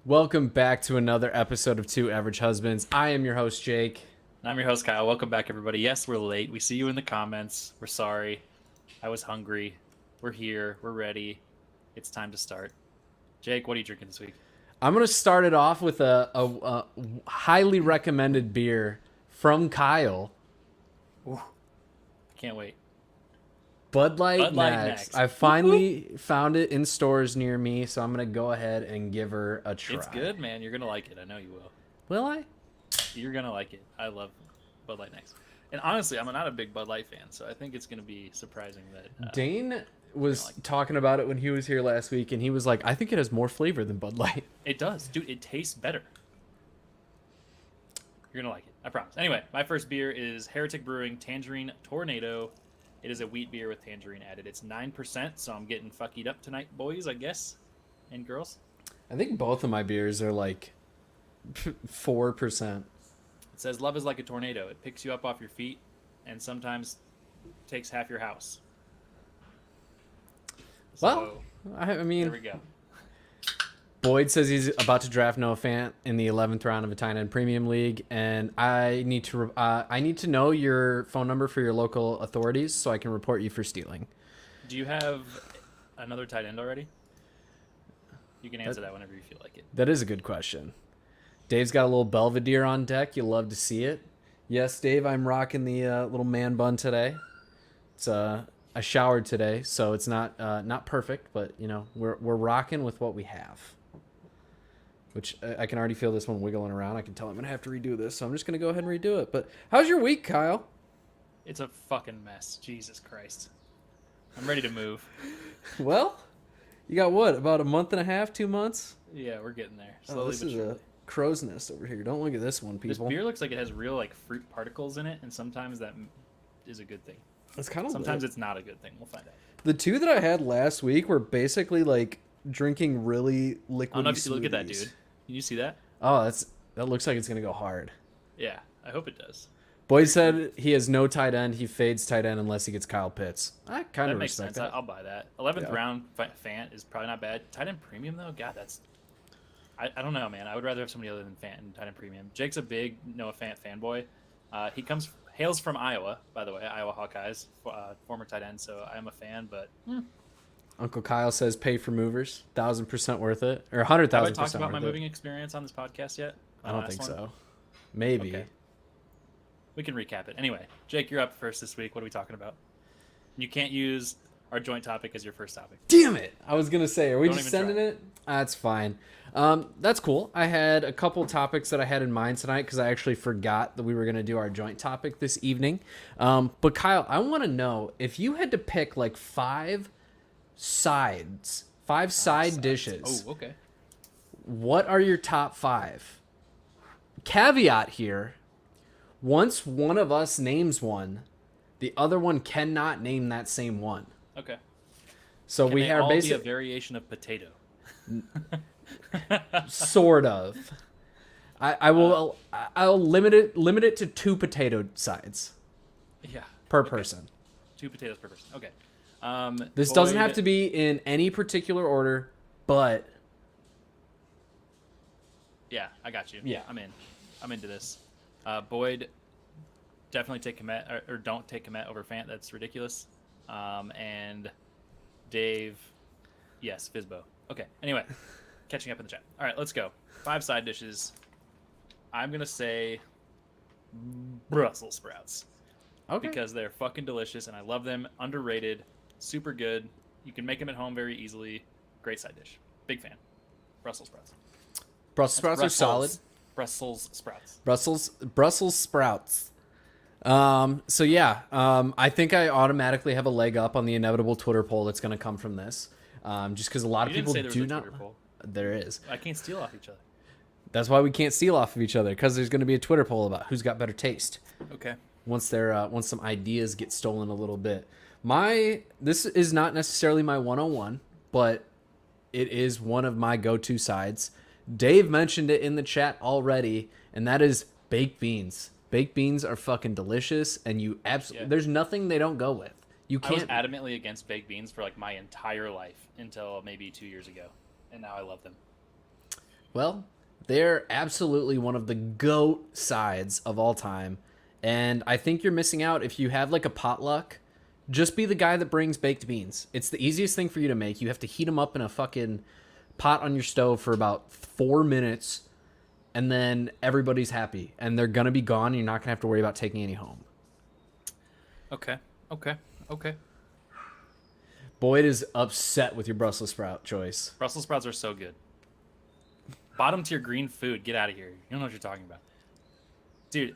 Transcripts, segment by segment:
Welcome back to another episode of Two Average Husbands. I am your host, Jake. I'm your host, Kyle. Welcome back, everybody. Yes, we're late. We see you in the comments. We're sorry. I was hungry. We're here. We're ready. It's time to start. Jake, what are you drinking this week? I'm going to start it off with a highly recommended beer from Kyle. Ooh. Can't wait. Bud Light Bud Light Next. Next. I finally found it in stores near me, so I'm going to go ahead and give her a try. It's good, man. You're going to like it. I know you will. Will I? You're going to like it. I love Bud Light Next. And honestly, I'm not a big Bud Light fan, so I think it's going to be surprising that... Dane was talking about it when he was here last week, and he was like, I think it has more flavor than Bud Light. It does. Dude, it tastes better. You're going to like it. I promise. Anyway, my first beer is Heretic Brewing Tangerine Tornado. It is a wheat beer with tangerine added. It's 9%, so I'm getting fuckied up tonight, boys, I guess, and girls. I think both of my beers are like 4%. It says, love is like a tornado. It picks you up off your feet and sometimes takes half your house. Well, I mean, there we go. Boyd says he's about to draft Noah Fant in the 11th round of a tight end premium league, and I need to know your phone number for your local authorities so I can report you for stealing. Do you have another tight end already? You can answer that whenever you feel like it. That is a good question. Dave's got a little Belvedere on deck. You'll love to see it. Yes, Dave, I'm rocking the little man bun today. It's I showered today, so it's not perfect, but you know we're rocking with what we have. Which I can already feel this one wiggling around. I can tell I'm going to have to redo this, so I'm just going to go ahead and redo it. But how's your week, Kyle? It's a fucking mess. Jesus Christ. I'm ready to move. Well, you got what? About a month and a half, 2 months? Yeah, we're getting there. Slowly this is a crow's nest over here. Don't look at this one, people. This beer looks like it has real like fruit particles in it, and sometimes that is a good thing. It's kind of sometimes it's not a good thing. We'll find out. The two that I had last week were basically like drinking really liquidy I don't know if you smoothies. look at that, dude. Can you see that? Oh, that looks like it's gonna go hard. Yeah, I hope it does. Boyd said he has no tight end. He fades tight end unless he gets Kyle Pitts. I kind of makes respect sense. that. I'll buy that. 11th round Fant is probably not bad. Tight end premium though, God, that's. I don't know, man. I would rather have somebody other than Fant and tight end premium. Jake's a big Noah Fant fanboy. He hails from Iowa, by the way, Iowa Hawkeyes, former tight end. So I am a fan, but. Uncle Kyle says pay for movers, 1,000% worth it, or 100,000% Have I worth talked about my it. moving experience on this podcast yet? I don't think so. Maybe. Okay. We can recap it. Anyway, Jake, you're up first this week. What are we talking about? You can't use our joint topic as your first topic. Damn it! I was gonna say, are we Don't just even sending try. it? That's fine. That's cool. I had a couple topics that I had in mind tonight because I actually forgot that we were gonna do our joint topic this evening. But Kyle, I want to know if you had to pick like five side dishes. Oh, okay. What are your top five? Caveat here: once one of us names one, the other one cannot name that same one. Okay. So Can we they are all be a basically variation of potato. sort of. I'll limit it to 2 potato sides Yeah. per person. 2 potatoes per person. Okay. This doesn't have to be in any particular order, but Yeah, I got you. Yeah. I'm into this. Boyd, definitely take Komet or don't take Komet over Fant. That's ridiculous. And Dave, yes, Fizbo. Okay. Anyway, catching up in the chat. All right, let's go. 5 side dishes. I'm gonna say Brussels sprouts. okay. Because they're fucking delicious and I love them. Underrated, super good. You can make them at home very easily. Great side dish. Big fan. Brussels sprouts. Brussels sprouts are solid. Brussels sprouts. Brussels sprouts. So yeah, I think I automatically have a leg up on the inevitable Twitter poll that's going to come from this. Just because a lot of people do not. There is. I can't steal off each other. That's why we can't steal off of each other, because there's going to be a Twitter poll about who's got better taste. Okay. Once some ideas get stolen a little bit. This is not necessarily my 101, but it is one of my go-to sides. Dave mentioned it in the chat already, and that is baked beans. Baked beans are fucking delicious, and there's nothing they don't go with. You can't. I was adamantly against baked beans for like my entire life until maybe 2 years ago, and now I love them. Well, they're absolutely one of the GOAT sides of all time. And I think you're missing out if you have like a potluck. Just be the guy that brings baked beans. It's the easiest thing for you to make. You have to heat them up in a fucking pot on your stove for about 4 minutes, and then everybody's happy. And they're going to be gone, and you're not going to have to worry about taking any home. Okay. Boyd is upset with your Brussels sprout choice. Brussels sprouts are so good. Bottom tier green food. Get out of here. You don't know what you're talking about. Dude,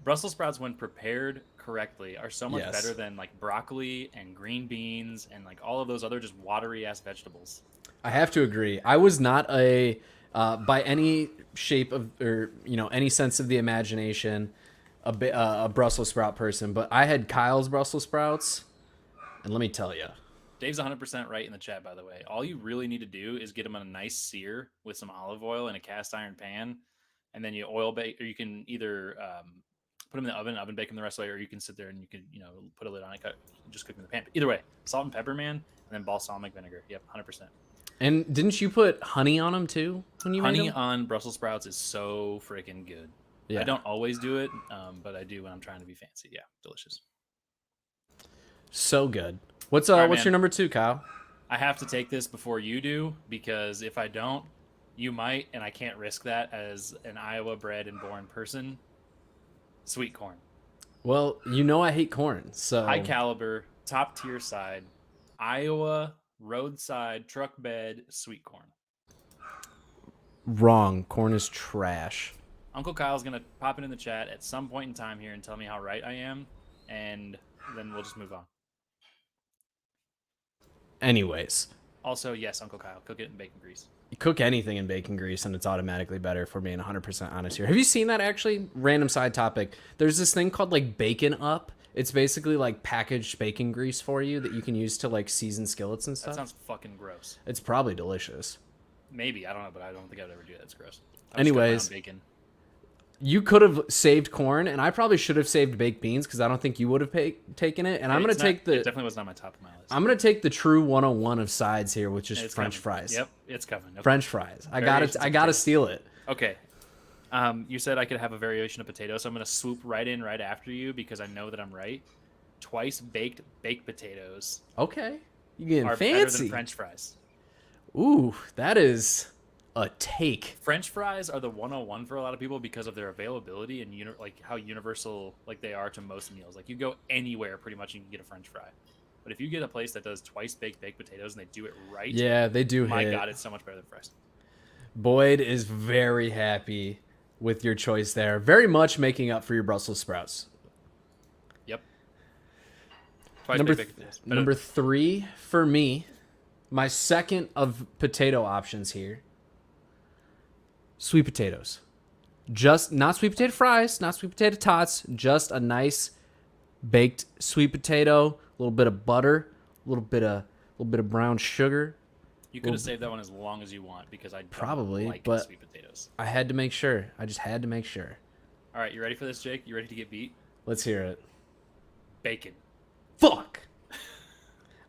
Brussels sprouts, when prepared correctly, are so much better than like broccoli and green beans and like all of those other just watery ass vegetables. I have to agree. I was not a, by any shape of, or, any sense of the imagination, a Brussels sprout person, but I had Kyle's Brussels sprouts, and let me tell you. Dave's 100% right in the chat, by the way. All you really need to do is get them on a nice sear with some olive oil in a cast iron pan, and then you oil bake, or you can either put them in the oven bake them the rest of the way, or you can sit there and you can, put a lid on it, just cook them in the pan. But either way, salt and pepper, man, and then balsamic vinegar. Yep, 100%. And didn't you put honey on them too when you made them? Honey on Brussels sprouts is so freaking good. Yeah. I don't always do it, but I do when I'm trying to be fancy. Yeah, delicious. So good. What's your number 2, Kyle? I have to take this before you do, because if I don't, you might, and I can't risk that as an Iowa bred and born person. Sweet corn. Well, I hate corn, so high caliber, top tier side, Iowa roadside truck bed sweet corn. Wrong. Corn is trash. Uncle Kyle's gonna pop it in the chat at some point in time here and tell me how right I am, and then we'll just move on. Anyways. Also, yes, Uncle Kyle, cook it in bacon grease. You cook anything in bacon grease and it's automatically better, if we're being 100% honest here. Have you seen that actually? Random side topic. There's this thing called like Bacon Up. It's basically like packaged bacon grease for you that you can use to like season skillets and stuff. That sounds fucking gross. It's probably delicious. Maybe, I don't know, but I don't think I'd ever do that. It's gross. Anyways, bacon. You could have saved corn, and I probably should have saved baked beans because I don't think you would have taken it. And I'm going to take the... It definitely was not my top of my list. I'm going to take the true 101 of sides here, which is French fries. Yep, it's coming. Okay. French fries. I got to steal it. Okay. You said I could have a variation of potato, so I'm going to swoop right in right after you because I know that I'm right. Twice baked potatoes. Okay. You're getting are fancy. Better than French fries. Ooh, that is a take. French fries are the 101 for a lot of people because of their availability and like how universal like they are to most meals. Like you go anywhere pretty much, you can get a French fry. But if you get a place that does twice baked potatoes and they do it right, yeah, they do. My God, it's so much better than fries. Boyd is very happy with your choice there. Very much making up for your Brussels sprouts. Yep. Number 3 for me, my second of potato options here. Sweet potatoes. Just not sweet potato fries, not sweet potato tots, just a nice baked sweet potato, a little bit of butter, a little bit of brown sugar. You could have saved that one as long as you want because I probably like but sweet potatoes. I had to make sure. I just had to make sure. All right, you ready for this, Jake? You ready to get beat? Let's hear it. Bacon. Fuck.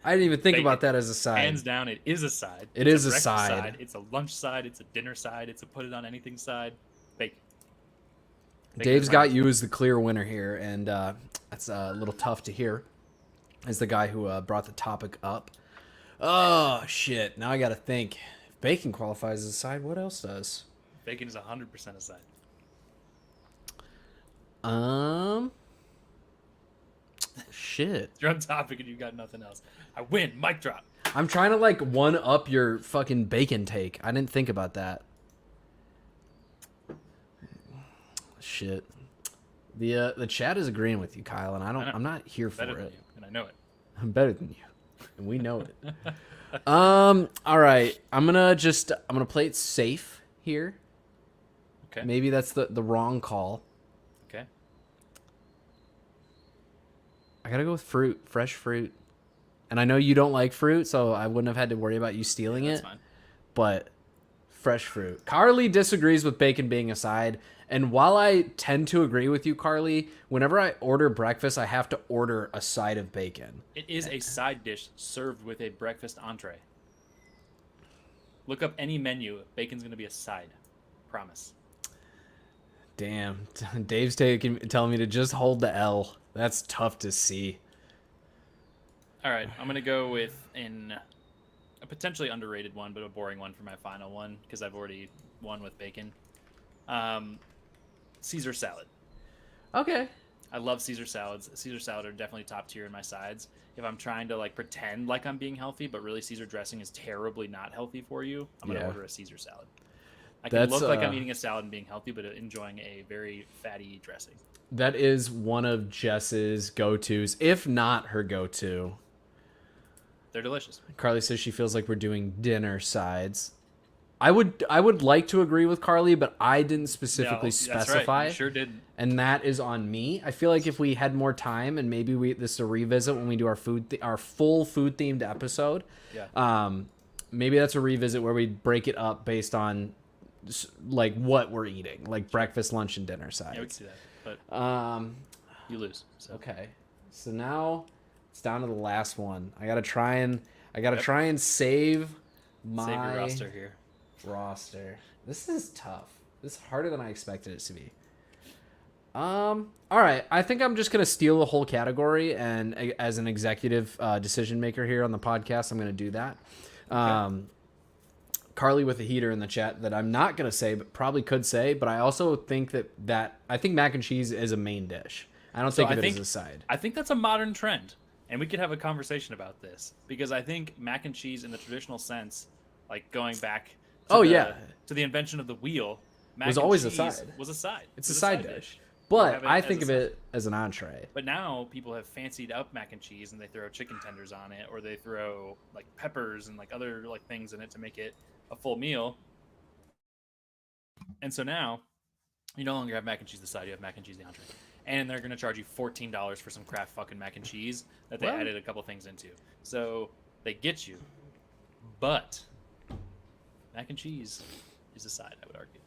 I didn't even think about that as a side. Hands down, it is a side. It is a side. It's a lunch side. It's a dinner side. It's a put it on anything side. Bacon. Dave's got you as the clear winner here, and that's a little tough to hear as the guy who brought the topic up. Oh, shit. Now I got to think. If bacon qualifies as a side, what else does? Bacon is 100% a side. Shit. You're on topic and you got nothing else. I win. Mic drop. I'm trying to like one up your fucking bacon take. I didn't think about that. Shit. The chat is agreeing with you, Kyle, and I'm not here for it. And I know it. I'm better than you, and we know it. All right. I'm gonna play it safe here. Okay. Maybe that's the wrong call. Okay. I gotta go with fruit, fresh fruit. And I know you don't like fruit, so I wouldn't have had to worry about you stealing it. That's fine. But fresh fruit. Carly disagrees with bacon being a side. And while I tend to agree with you, Carly, whenever I order breakfast, I have to order a side of bacon. It is a side dish served with a breakfast entree. Look up any menu. Bacon's going to be a side. Promise. Damn. Dave's telling me to just hold the L. That's tough to see. All right, I'm gonna go with a potentially underrated one, but a boring one for my final one because I've already won with bacon. Caesar salad. Okay. I love Caesar salads. Caesar salad are definitely top tier in my sides. If I'm trying to like pretend like I'm being healthy, but really Caesar dressing is terribly not healthy for you, I'm gonna order a Caesar salad. I can look like I'm eating a salad and being healthy, but enjoying a very fatty dressing. That is one of Jess's go-tos, if not her go-to. They're delicious. Carly says she feels like we're doing dinner sides. I would like to agree with Carly, but I didn't specifically specify. That's right. You sure didn't. And that is on me. I feel like if we had more time, and maybe this is a revisit when we do our full food themed episode. Yeah. Maybe that's a revisit where we break it up based on like what we're eating, like breakfast, lunch, and dinner sides. Yeah, we can do that. But you lose. So. Okay. So now it's down to the last one. I gotta try and save my Save your roster here. This is tough. This is harder than I expected it to be. All right. I think I'm just gonna steal the whole category, and as an executive decision maker here on the podcast, I'm gonna do that. Okay. Carly with a heater in the chat that I'm not gonna say, but probably could say. But I also think that I think mac and cheese is a main dish. I don't think of it as a side. I think that's a modern trend, and we could have a conversation about this because I think mac and cheese in the traditional sense, like going back. To the invention of the wheel, was always a side. Was a side. It's a side dish. But I think of it as an entree. But now people have fancied up mac and cheese and they throw chicken tenders on it, or they throw like peppers and like other like things in it to make it a full meal. And so now you no longer have mac and cheese the side, you have mac and cheese the entree. And they're going to charge you $14 for some Kraft fucking mac and cheese that they added a couple things into. So they get you. But mac and cheese is a side, I would argue.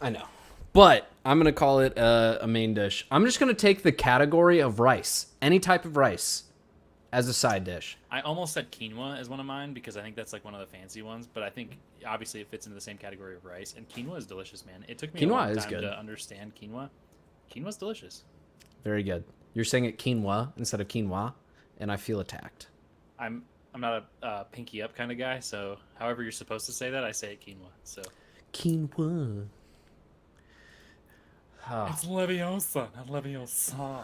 I know. But I'm going to call it a main dish. I'm just going to take the category of rice, any type of rice, as a side dish. I almost said quinoa as one of mine because I think that's like one of the fancy ones. But I think obviously it fits into the same category of rice. And quinoa is delicious, man. It took me a long time to understand quinoa. Quinoa's delicious. Very good. You're saying it quinoa instead of quinoa, and I feel attacked. I'm not a pinky up kind of guy, so however you're supposed to say that, I say it quinoa. So quinoa. Oh. It's Leviosa, not Leviosa.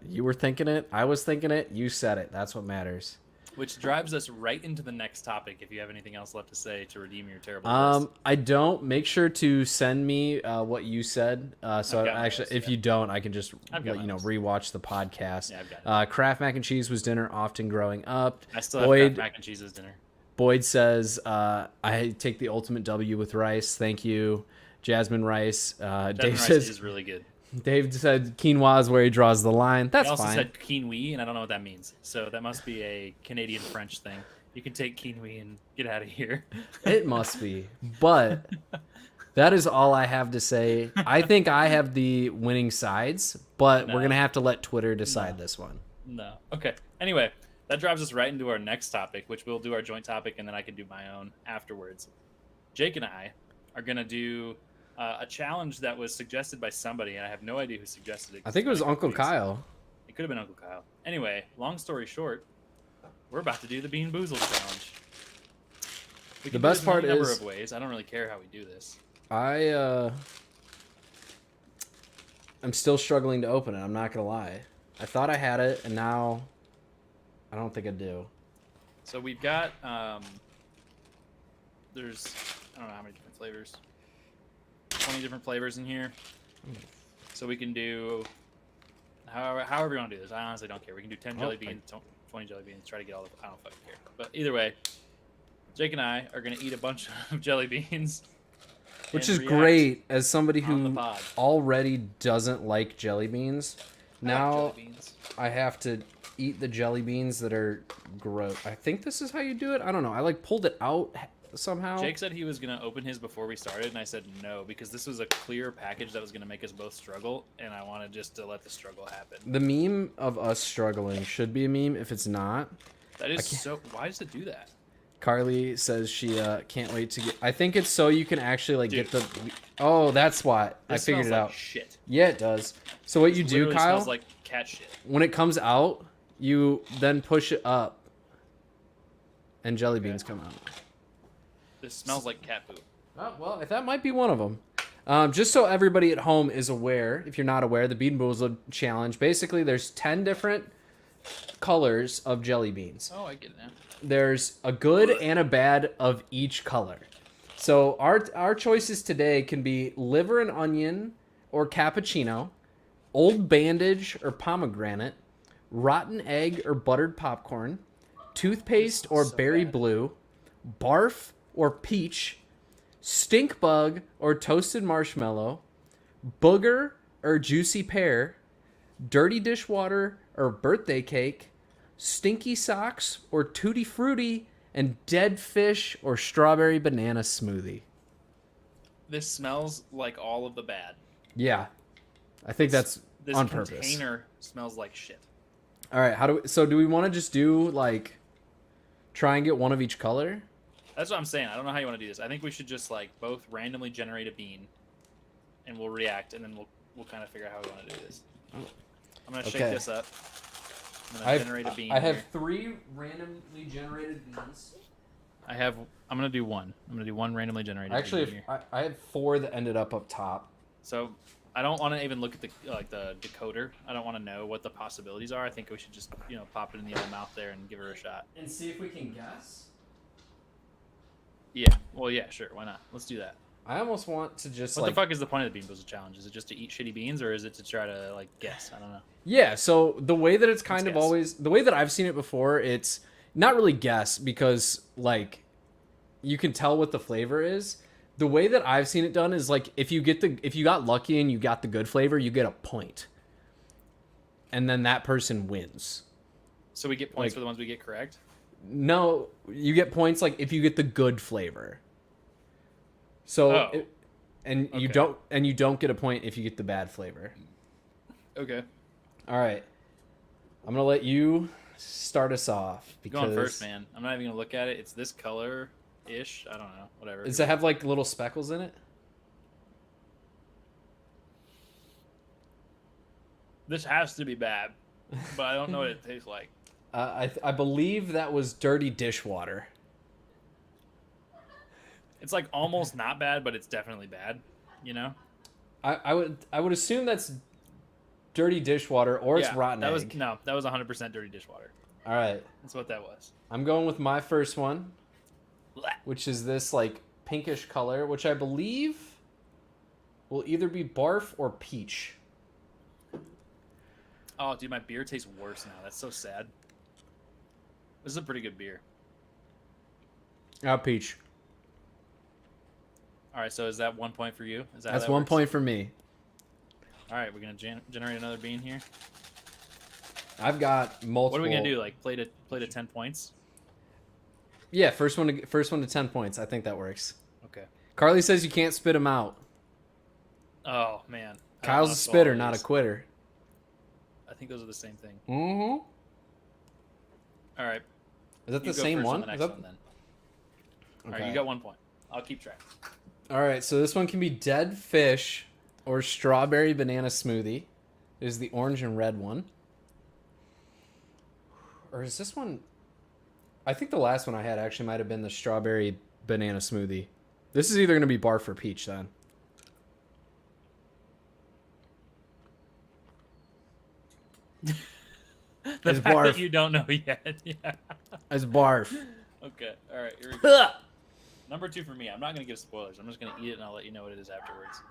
You were thinking it. I was thinking it. You said it. That's what matters. Which drives us right into the next topic. If you have anything else left to say to redeem your terrible list. I don't. Make sure to send me what you said. So actually, if you don't, I can just rewatch the podcast. Yeah, I've got it. Kraft mac and cheese was dinner often growing up. I still have Kraft mac and cheese as dinner. Boyd says, I take the ultimate W with rice. Thank you. Jasmine rice. Dave says is really good. Dave said quinoa is where he draws the line. That's fine. He also said quinoa, and I don't know what that means. So that must be a Canadian French thing. You can take quinoa and get out of here. It must be. But that is all I have to say. I think I have the winning sides, but we're going to have to let Twitter decide this one. No. Okay. Anyway, that drives us right into our next topic, which we'll do our joint topic, and then I can do my own afterwards. Jake and I are going to do a challenge that was suggested by somebody, and I have no idea who suggested it. I think it was Uncle Kyle. It could have been Uncle Kyle. Anyway, long story short, we're about to do the Bean Boozled challenge. We can the best part is number of ways. I don't really care how we do this. I'm still struggling to open it. I'm not gonna lie. I thought I had it, and now I don't think I do. So we've got there's I don't know how many different flavors. 20 different flavors in here. So we can do however you want to do this. I honestly don't care. We can do 10 jelly beans, 20 jelly beans, try to get all the I don't fucking care. But either way, Jake and I are going to eat a bunch of jelly beans. Which is great as somebody who already doesn't like jelly beans. Now I have to eat the jelly beans that are gross. I think this is how you do it. I don't know. I pulled it out somehow. Jake said he was going to open his before we started, and I said no, because this was a clear package that was going to make us both struggle, and I wanted just to let the struggle happen. The meme of us struggling should be a meme if it's not. That is so... Why does it do that? Carly says she can't wait to get. I think it's so you can actually like Dude. get the. Oh, that's why I This figured smells it like out. shit. Yeah, it does. So what you do, Literally Kyle? smells like cat shit. When it comes out, you then push it up, and jelly beans come out. This smells like cat poop. Oh, well, that might be one of them. Just so everybody at home is aware, if you're not aware, the Bean Boozled challenge. Basically, there's 10 different colors of jelly beans. Oh, I get it now. There's a good and a bad of each color. So our choices today can be liver and onion or cappuccino, old bandage or pomegranate, rotten egg or buttered popcorn, toothpaste or so berry bad. blue, barf or peach, stink bug or toasted marshmallow, booger or juicy pear, dirty dishwater or birthday cake, stinky socks or tutti frutti, and dead fish or strawberry banana smoothie. This smells like all of the bad. Yeah, I think that's This on purpose. container smells like shit. All right, do we want to just do like try and get one of each color? That's what I'm saying. I don't know how you want to do this. I think we should just like both randomly generate a bean, and we'll react, and then we'll kind of figure out how we want to do this. I'm gonna shake Okay. this up. I'm gonna generate a bean. I have here. 3 randomly generated beans. I'm gonna do one. I'm gonna do one randomly generated. Actually, bean here. I had 4 that ended up top. So I don't want to even look at the decoder. I don't want to know what the possibilities are. I think we should just pop it in the old mouth there and give her a shot. And see if we can guess. Yeah. Well, yeah, sure. Why not? Let's do that. I almost want to just What the fuck is the point of the Bean Boozled challenge? Is it just to eat shitty beans, or is it to try to like guess? I don't know. Yeah, so the way that it's kind Let's of guess. always the way that I've seen it before, it's not really guess because like you can tell what the flavor is. The way that I've seen it done is like if you got lucky and you got the good flavor, you get a point. And then that person wins. So we get points for the ones we get correct. No, you get points like if you get the good flavor. So Oh. you Okay. don't get a point if you get the bad flavor. Okay. All right. I'm going to let you start us off You're going first, man. I'm not even gonna look at it. It's this color ish. I don't know. Whatever. Does it have like little speckles in it? This has to be bad, but I don't know what it tastes like. I believe that was dirty dishwater. It's like almost not bad, but it's definitely bad. You know? I would assume that's dirty dishwater or it's rotten that egg. that was 100% dirty dishwater. All right. That's what that was. I'm going with my first one, Blech. which is this like pinkish color, which I believe will either be barf or peach. Oh, dude, my beer tastes worse now. That's so sad. This is a pretty good beer. Peach. All right, so is that 1 point for you? Is that how That's that 1 works? point for me. All right, we're gonna generate another bean here. I've got multiple. What are we gonna do? Like play to 10 points? Yeah, first one to 10 points. I think that works. Okay. Carly says you can't spit them out. Oh man. I don't Kyle's know a if spitter, all not a these- quitter. I think those are the same thing. Mm-hmm. All right. Is that You the go same first on one? the Is next that- one then. All Okay. right, you got 1 point. I'll keep track. All right, so this one can be dead fish or strawberry banana smoothie. There's the orange and red one. Or is this one? I think the last one I had actually might have been the strawberry banana smoothie. This is either going to be barf or peach then. The It's fact that barf. you don't know yet. Yeah. It's barf. Okay. All right. Here we go. Number 2 for me. I'm not gonna give spoilers. I'm just gonna eat it and I'll let you know what it is afterwards.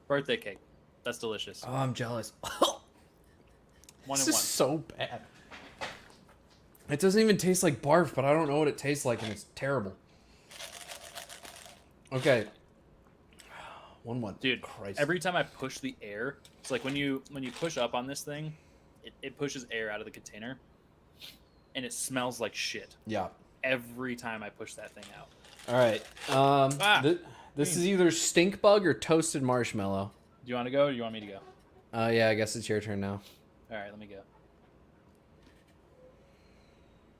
Birthday cake. That's delicious. Oh, I'm jealous. 1 This and is 1. so bad. It doesn't even taste like barf, but I don't know what it tastes like, and it's terrible. Okay. 1-1. Dude, Christ. every time I push the air, it's like when you push up on this thing, it pushes air out of the container, and it smells like shit. Yeah. Every time I push that thing out. All right. This is either stink bug or toasted marshmallow. Do you want to go, or do you want me to go? Yeah, I guess it's your turn now. All right, let me go.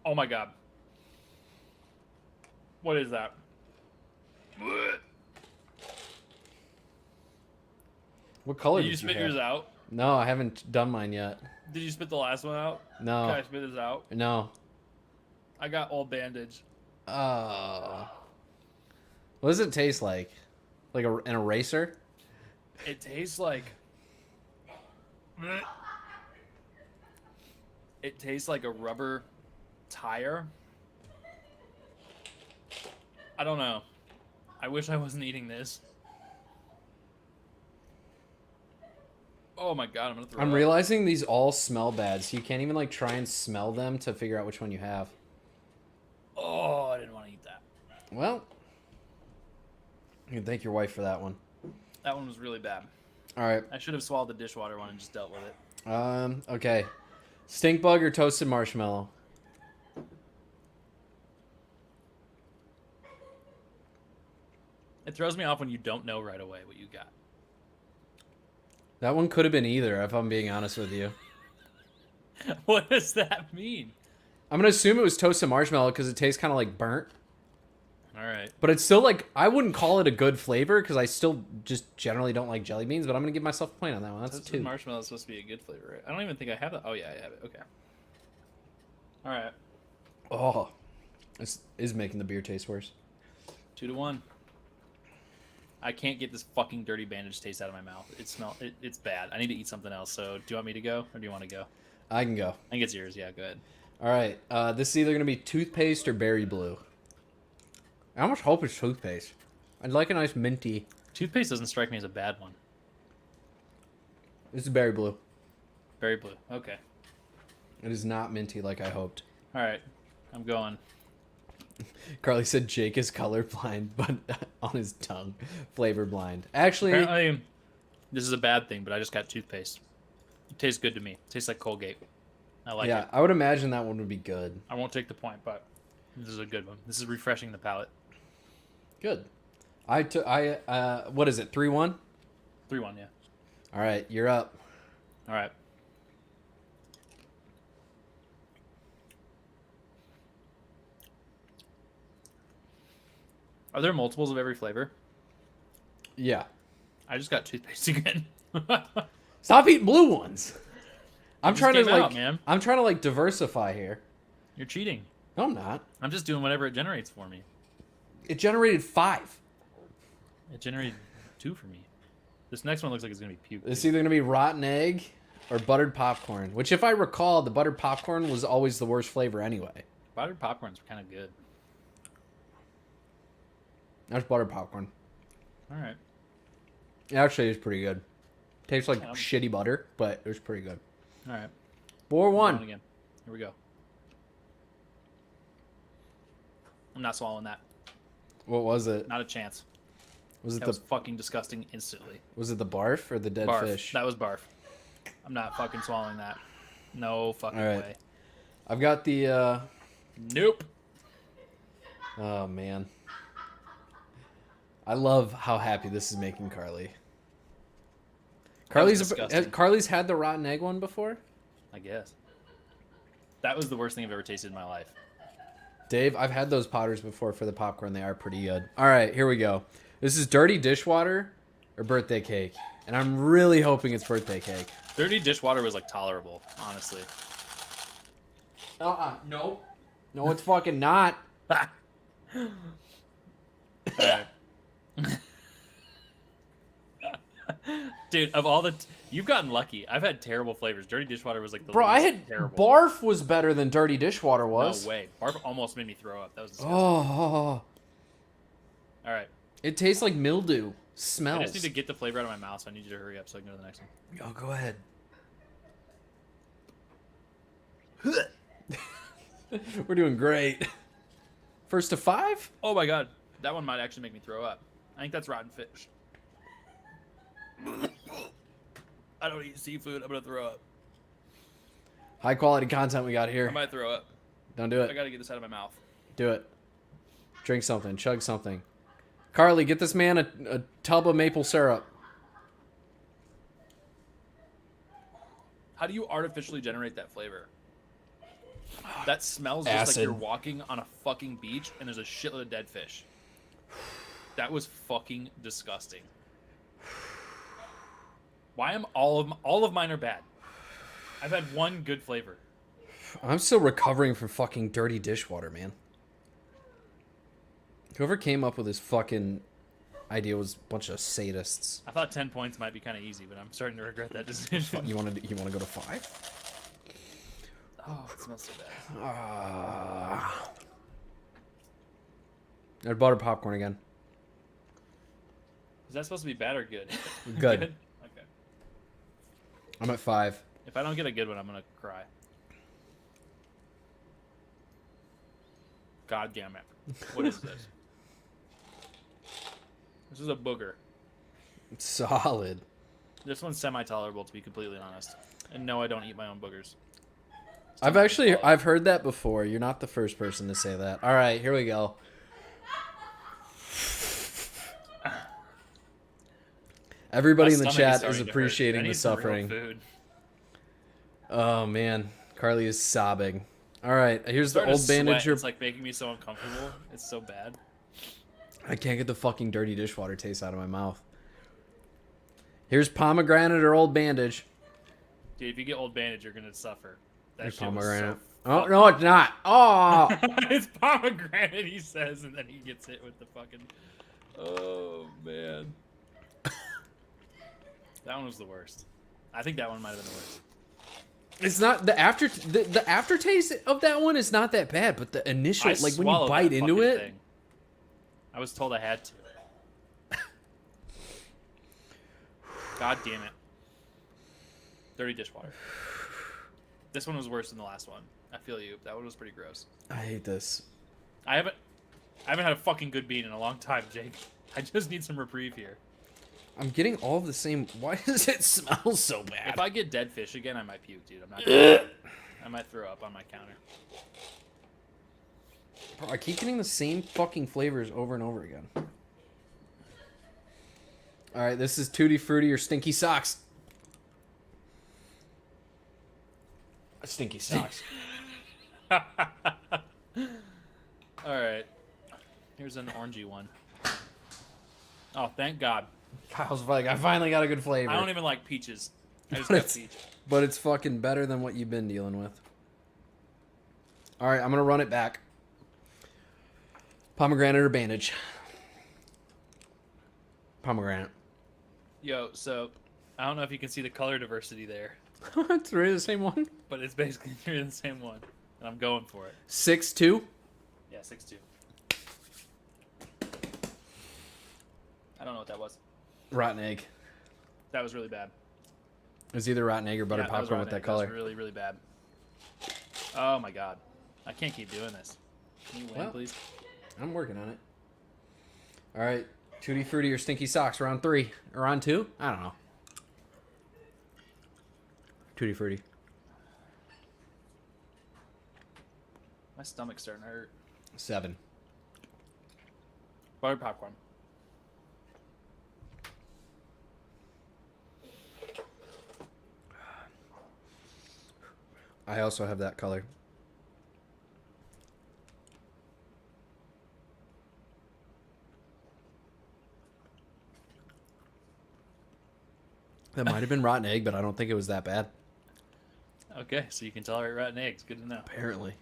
Oh my god. What is that? What color Did you did spit have? yours out? No, I haven't done mine yet. Did you spit the last one out? No. Can I spit this out? No. I got old bandage. What does it taste like? Like an eraser? It tastes like... It tastes like a rubber tire. I don't know. I wish I wasn't eating this. Oh my god, I'm gonna throw I'm up. realizing these all smell bad, so you can't even like try and smell them to figure out which one you have. Oh, I didn't want to eat that. Well, you can thank your wife for that one. That one was really bad. All right. I should have swallowed the dishwater one and just dealt with it. Okay. Stink bug or toasted marshmallow? It throws me off when you don't know right away what you got. That one could have been either, if I'm being honest with you. What does that mean? I'm going to assume it was toasted marshmallow because it tastes kind of like burnt. All right. But it's still like, I wouldn't call it a good flavor because I still just generally don't like jelly beans, but I'm going to give myself a point on that one. That's Toasted 2. marshmallow is supposed to be a good flavor, right? I don't even think I have that. Oh, yeah, I have it. Okay. All right. Oh, this is making the beer taste worse. 2-1. I can't get this fucking dirty bandage taste out of my mouth. It's bad. I need to eat something else. So do you want me to go or do you want to go? I can go. I think it's yours. Yeah, go ahead. All right. This is either going to be toothpaste or berry blue. I almost hope it's toothpaste. I'd like a nice minty. Toothpaste doesn't strike me as a bad one. This is berry blue. Berry blue. Okay. It is not minty like I hoped. All right. I'm going. Carly said Jake is colorblind, but on his tongue. Flavor blind. Actually, Apparently, this is a bad thing, but I just got toothpaste. It tastes good to me. It tastes like Colgate. I like yeah, it. I would imagine that one would be good. I won't take the point, but this is a good one. This is refreshing the palate. Good. What is it? 3-1? 3-1, yeah. All right, you're up. All right. Are there multiples of every flavor? Yeah. I just got toothpaste again. Stop eating blue ones. I'm just trying to came like out, man. I'm trying to like diversify here. You're cheating. No, I'm not. I'm just doing whatever it generates for me. It generated 5. It generated 2 for me. This next one looks like it's gonna be puke. It's either gonna be rotten egg or buttered popcorn. Which, if I recall, the buttered popcorn was always the worst flavor anyway. Buttered popcorns were kind of good. That's buttered popcorn. All right. It actually is pretty good. Tastes like Yeah. shitty butter, but it was pretty good. All right. 4-1. Again. Here we go. I'm not swallowing that. What was it? Not a chance. Was it That was fucking disgusting instantly. was it the barf or the dead Barf. fish? That was barf. I'm not fucking swallowing that. No fucking All right. way. I've got the Nope. oh man. I love how happy this is making Carly. That was disgusting. Carly's had the rotten egg one before? I guess. That was the worst thing I've ever tasted in my life. Dave, I've had those powders before for the popcorn. They are pretty good. All right, here we go. This is dirty dishwater or birthday cake. And I'm really hoping it's birthday cake. Dirty dishwater was like tolerable, honestly. No. No, it's fucking not. Alright. Dude, of all the... You've gotten lucky. I've had terrible flavors. Dirty dishwater was like the Bro, I least had terrible. barf was better than dirty dishwater was. No way. Barf almost made me throw up. That was disgusting. Oh. Alright. It tastes like mildew. I Smells. just need to get the flavor out of my mouth, so I need you to hurry up so I can go to the next one. Oh, go ahead. We're doing great. First to 5? Oh my god. That one might actually make me throw up. I think that's rotten fish. I don't eat seafood. I'm gonna throw up. High quality content we got I here. might throw up. Don't do I it. gotta get this out of my mouth. Do it. Drink something. Chug something. Carly, get this man a tub of maple syrup. How do you artificially generate that flavor? That smells just like Acid. you're walking on a fucking beach and there's a shitload of dead fish. That was fucking disgusting. Why am all of mine are bad? I've had one good flavor. I'm still recovering from fucking dirty dishwater, man. Whoever came up with this fucking idea was a bunch of sadists. I thought 10 points might be kind of easy, but I'm starting to regret that decision. You want to go to 5? Oh, it smells so bad. I butter popcorn again. Is that supposed to be bad or good? Good. Okay. I'm at 5. If I don't get a good one, I'm gonna cry. God damn it. What is this? This is a booger. It's solid. This one's semi-tolerable, to be completely honest. And no, I don't eat my own boogers. I've heard that before. You're not the first person to say that. All right, here we go. Everybody in the chat is appreciating the suffering. Food. Oh man, Carly is sobbing. All right, here's the old bandage. It's like making me so uncomfortable. It's so bad. I can't get the fucking dirty dishwater taste out of my mouth. Here's pomegranate or old bandage. Dude, if you get old bandage, you're gonna suffer. That Here's shit was pomegranate. so Oh no, it's not. Oh, it's pomegranate, he says, and then he gets hit with the fucking. Oh man. That one was the worst. I think that one might have been the worst. it's not the aftertaste of that one is not that bad, but the initial like when you swallowed bite that into fucking it. thing. I was told I had to. God damn it. Dirty dishwater. This one was worse than the last one. I feel you. That one was pretty gross. I hate this. I haven't had a fucking good bean in a long time, Jake. I just need some reprieve here. I'm getting all of the same. Why does it smell so bad? If I get dead fish again, I might puke, dude. I'm not gonna I might throw up on my counter. Bro, I keep getting the same fucking flavors over and over again. All right, this is Tutti Frutti or Stinky Socks. Stinky Socks. Alright. Here's an orangey one. Oh, thank God. Kyle's like, I finally got a good flavor. I don't even like peaches. I just But got it's- peach. But it's fucking better than what you've been dealing with. All right, I'm going to run it back. Pomegranate or bandage? Pomegranate. Yo, so I don't know if you can see the color diversity there, It's really the same one. but it's basically the same one. And I'm going for it. 6-2. Yeah, 6-2. I don't know what that was. Rotten egg. That was really bad. It was either rotten egg or butter Yeah, that was popcorn with rotten that egg. color. That was really, really bad. Oh my God. I can't keep doing this. Can you win, Well. please? I'm working on it. All right, Tutti Frutti or Stinky Socks, round 3. Or round 2? I don't know. Tutti Frutti. My stomach's starting to hurt. 7. Butter popcorn. I also have that color. That might have been rotten egg, but I don't think it was that bad. Okay, so you can tolerate rotten eggs. Good to know. Apparently.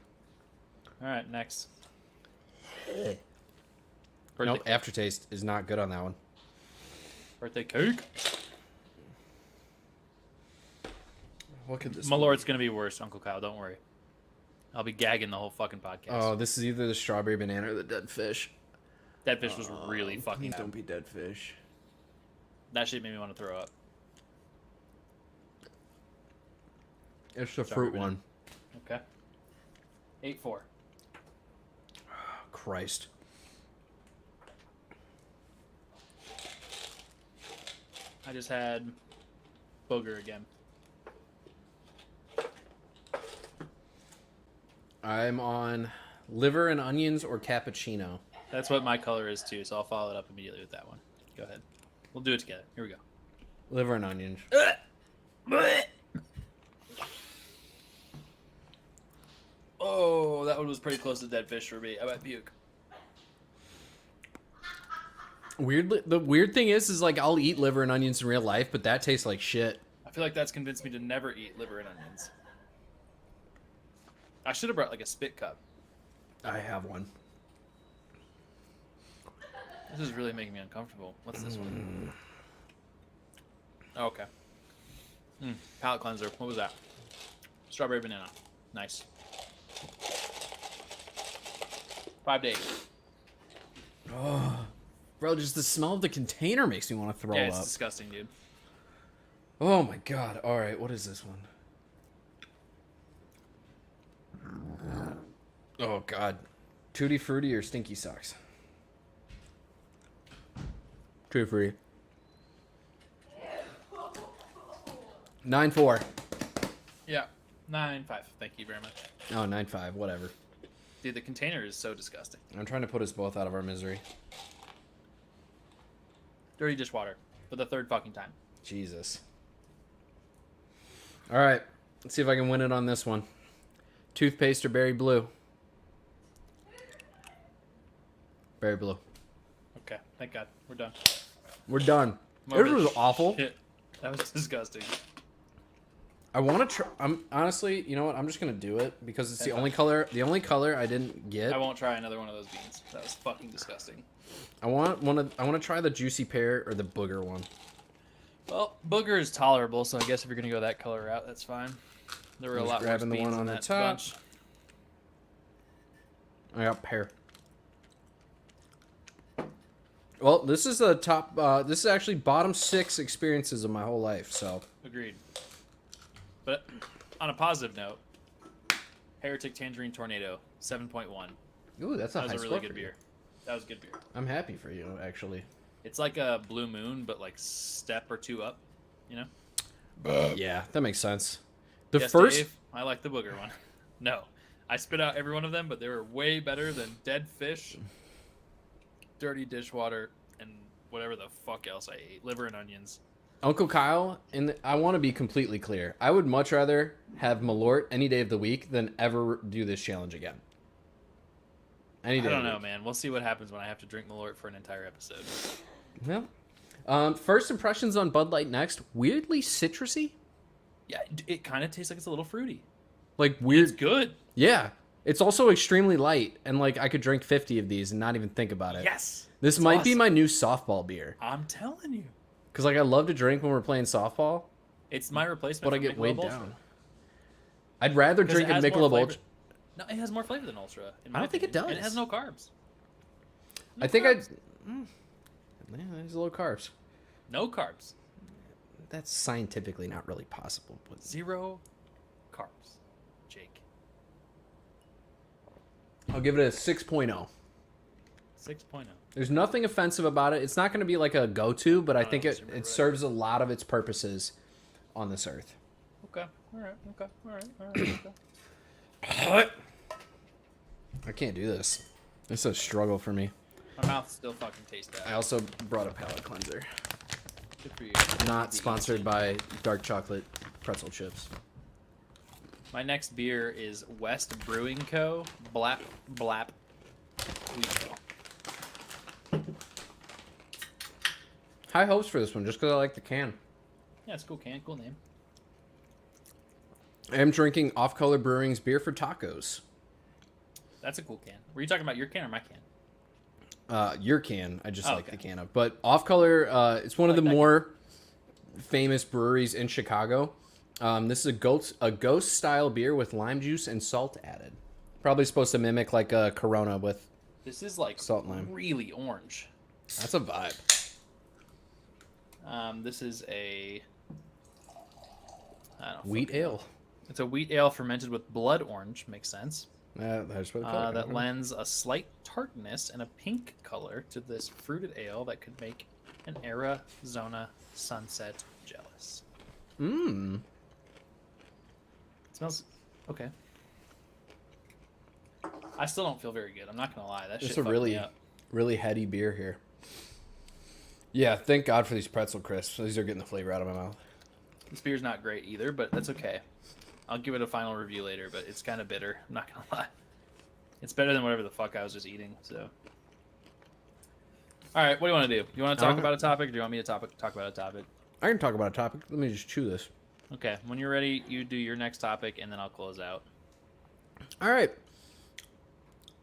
All right, next. Nope, aftertaste is not good on that one. Birthday cake. What could this My lord's gonna be worse, Uncle Kyle. Don't worry. I'll be gagging the whole fucking podcast. Oh, this is either the strawberry banana or the dead fish. That fish was really fucking Please bad. don't be dead fish. That shit made me want to throw up. It's the Strawberry fruit banana. one. Okay. 8-4. Christ. I just had booger again. I'm on liver and onions or cappuccino. That's what my color is too, so I'll follow it up immediately with that one. Go ahead. We'll do it together. Here we go. Liver and onions. Oh, that one was pretty close to dead fish for me. I might puke. Weirdly, the weird thing is like I'll eat liver and onions in real life, but that tastes like shit. I feel like that's convinced me to never eat liver and onions. I should have brought like a spit cup. I have one. This is really making me uncomfortable. What's this one? Oh, okay. Palate cleanser. What was that? Strawberry banana. Nice. 5 to 8. Oh, bro, just the smell of the container makes me want to throw Yeah, it's up. disgusting, dude. Oh my god. All right, what is this one? Oh god. Tutti Frutti or Stinky Socks? Tutti Frutti. 9-4. Yeah. 9-5. Thank you very much. Oh, 9-5. Whatever. Dude, the container is so disgusting. I'm trying to put us both out of our misery. Dirty dishwater for the third fucking time. Jesus. All right. Let's see if I can win it on this one. Toothpaste or berry blue? Berry blue. Okay, thank God. We're done. We're done. More It was awful. shit. That was disgusting. I want to try. I'm honestly, you know what? I'm just gonna do it because it's the Okay. only color. The only color I didn't get. I won't try another one of those beans. That was fucking disgusting. I want to try the juicy pear or the booger one. Well, booger is tolerable, so I guess if you're gonna go that color route, that's fine. There were a Just lot worse grabbing the beans one in on the that top. bunch. I got pear. Well, this is the top. This is actually bottom 6 experiences of my whole life. So Agreed. But on a positive note, Heretic Tangerine Tornado 7.1. ooh, that's a That high was a score really good for you. beer. That was good beer. I'm happy for you, actually. It's like a Blue Moon, but like step or two up. You know. Yeah, that makes sense. The Yes, first. Dave, I like the booger one. No, I spit out every one of them, but they were way better than dead fish, dirty dishwater, and whatever the fuck else I ate. Liver and onions. Uncle Kyle, I want to be completely clear. I would much rather have Malort any day of the week than ever do this challenge again. Any day. I don't of the know, week. man. We'll see what happens when I have to drink Malort for an entire episode. Well, first impressions on Bud Light next. Weirdly citrusy. Yeah, it kind of tastes like it's a little fruity. Like It's weird. good. Yeah. It's also extremely light, and like I could drink 50 of these and not even think about it. Yes. This It's might be awesome. my new softball beer. I'm telling you. Because like I love to drink when we're playing softball, It's my replacement but I for get Michelob weighed Ultra. down. I'd rather 'Cause drink it a has more Michelob flavor. Ultra. No, it has more flavor than Ultra. In my I don't think it opinion. And it does. has no carbs. No I think I'd. carbs. Yeah, there's low carbs. No carbs. That's scientifically not really possible. But 0 carbs. Jake. I'll give it a 6.0. 6.0. There's nothing offensive about it. It's not going to be like a go-to, but I think that's it right. serves a lot of its purposes on this earth. Okay. All right. Okay. All right. All right. Okay. I can't do this. This is a struggle for me. My mouth still fucking tastes I bad. also brought a palate cleanser. Good for you. Not sponsored by dark chocolate pretzel chips. My next beer is West Brewing Co. Blap Blap Wheat Ale. High hopes for this one, just because I like the can. Yeah, it's a cool can. Cool name. I am drinking Off Color Brewing's Beer for Tacos. That's a cool can. Were you talking about your can or my can? Your can, I just Oh, like okay. the can of. But Off Color, it's one of like the that more famous breweries in Chicago. This is a ghost style beer with lime juice and salt added. Probably supposed to mimic like a Corona with. This is like Salt and lime. really orange. That's a vibe. This is a I don't Wheat fucking know. ale. It's a wheat ale fermented with blood orange. Makes sense. That's what the color That comes. lends a slight tartness and a pink color to this fruited ale that could make an Arizona sunset jealous. Mmm. It smells okay. I still don't feel very good. I'm not gonna lie. That shit It's a fucked really, me up. really heady beer here. Yeah, thank God for these pretzel crisps. These are getting the flavor out of my mouth. This beer's not great either, but that's okay. I'll give it a final review later, but it's kind of bitter. I'm not gonna lie. It's better than whatever the fuck I was just eating. So, all right, what do you want to do? You want to talk about a topic, or do you want me to talk about a topic? I can talk about a topic. Let me just chew this. Okay, when you're ready, you do your next topic, and then I'll close out. All right.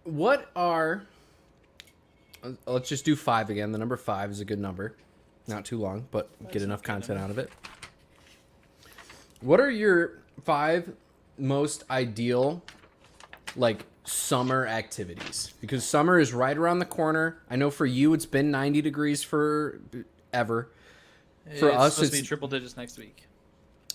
What are... Let's just do 5 again. The number 5 is a good number. Not too long, but get enough content out of it. What are your 5 most ideal, like, summer activities? Because summer is right around the corner. I know for you it's been 90 degrees for ever. For us, supposed to be triple digits next week.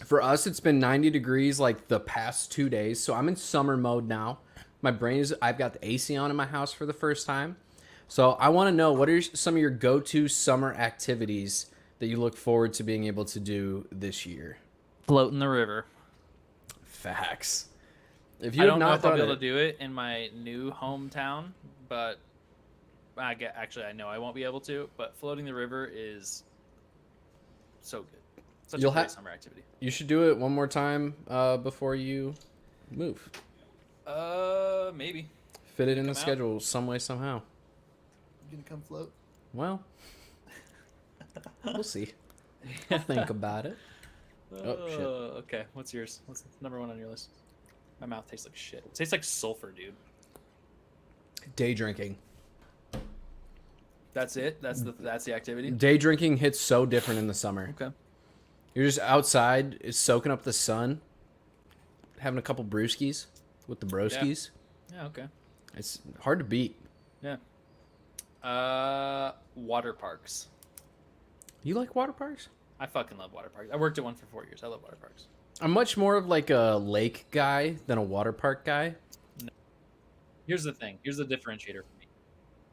For us, it's been 90 degrees like the past 2 days. So I'm in summer mode now. My brain is... I've got the AC on in my house for the first time. So I want to know, what are some of your go-to summer activities that you look forward to being able to do this year? Float in the river. Facts. If you I have don't know not if I'll done be able it, to do it in my new hometown, but I know I won't be able to. But floating the river is so good. Such a great summer activity. You should do it one more time before you move. Maybe. Fit it in the schedule some way, somehow. You gonna come float? Well, we'll see. I'll think about it. Oh, shit. Okay, what's yours? What's number 1 on your list? My mouth tastes like shit. It tastes like sulfur, dude. Day drinking. That's it? That's the activity? Day drinking hits so different in the summer. Okay. You're just outside, it's soaking up the sun, having a couple brewskis with the broskies. Yeah, okay. It's hard to beat. Yeah. Water parks. You like water parks? I fucking love water parks. I worked at one for 4 years. I love water parks. I'm much more of like a lake guy than a water park guy. No. Here's the thing. Here's the differentiator for me.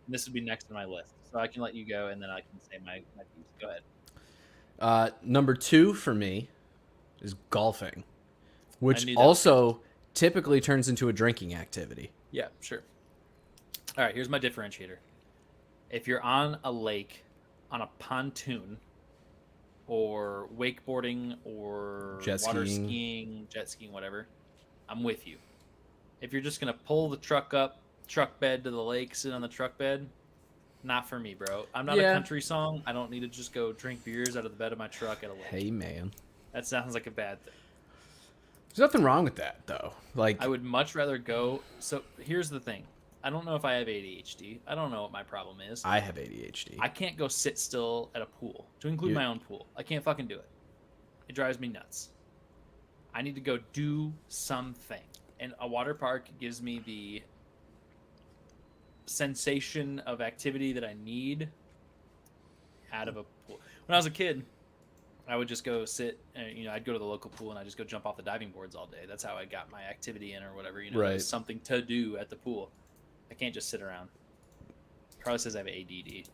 And this would be next on my list. So I can let you go, and then I can say my piece. Go ahead. Number 2 for me is golfing, which knew that also typically turns into a drinking activity. Yeah, sure. All right, here's my differentiator. If you're on a lake, on a pontoon, or wakeboarding, or water skiing, jet skiing, whatever, I'm with you. If you're just going to pull the truck bed to the lake, sit on the truck bed, not for me, bro. I'm not a country song. I don't need to just go drink beers out of the bed of my truck at a lake. Hey, man. That sounds like a bad thing. There's nothing wrong with that, though. Like, I would much rather go... So, here's the thing. I don't know if I have ADHD. I don't know what my problem is. I have ADHD. I can't go sit still at a pool, to include my own pool. I can't fucking do it. It drives me nuts. I need to go do something. And a water park gives me the sensation of activity that I need out of a pool. When I was a kid, I would just go sit, and, I'd go to the local pool and I'd just go jump off the diving boards all day. That's how I got my activity in or whatever, Right. There's something to do at the pool. I can't just sit around. Carlos says I have ADD.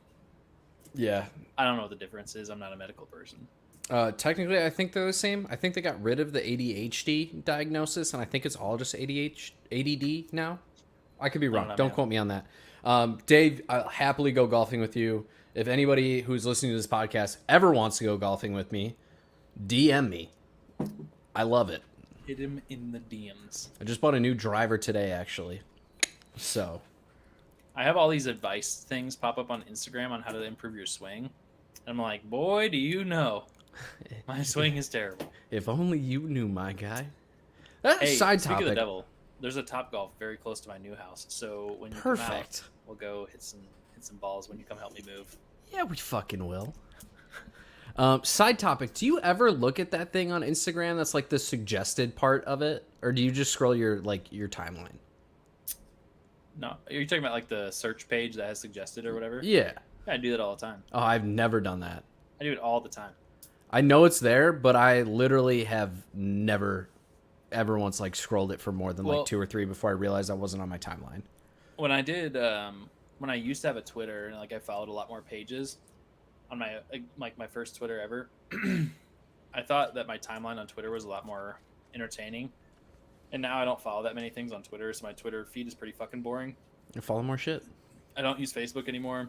Yeah. I don't know what the difference is. I'm not a medical person. Technically, I think they're the same. I think they got rid of the ADHD diagnosis, and I think it's all just ADD now. I could be wrong. Don't quote me on that. Dave, I'll happily go golfing with you. If anybody who's listening to this podcast ever wants to go golfing with me, DM me. I love it. Hit him in the DMs. I just bought a new driver today, actually. So, I have all these advice things pop up on Instagram on how to improve your swing. And I'm like, boy, do you know. My swing is terrible. If only you knew, my guy. Hey, side speak topic. of the devil, there's a Topgolf very close to my new house. So when you come out, we'll go hit some balls when you come help me move. Yeah, we fucking will. Side topic. Do you ever look at that thing on Instagram that's like the suggested part of it? Or do you just scroll your timeline? No. Are you talking about like the search page that has suggested or whatever? Yeah. I do that all the time. Oh, I've never done that. I do it all the time. I know it's there, but I literally have never ever once like scrolled it for more than like 2 or 3 before I realized I wasn't on my timeline. When I did, when I used to have a Twitter and like I followed a lot more pages on my my first Twitter ever, I thought that my timeline on Twitter was a lot more entertaining. And now I don't follow that many things on Twitter, so my Twitter feed is pretty fucking boring. You follow more shit. I don't use Facebook anymore,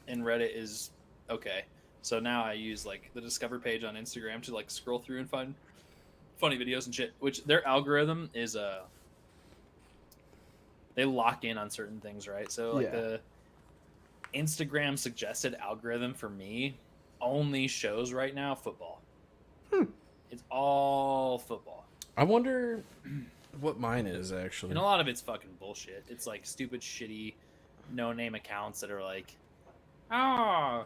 and Reddit is okay. So now I use like the Discover page on Instagram to like scroll through and find funny videos and shit. Which their algorithm is they lock in on certain things, right? So like the Instagram suggested algorithm for me only shows right now football. It's all football. I wonder what mine is actually. And a lot of it's fucking bullshit. It's like stupid, shitty, no-name accounts that are like, oh,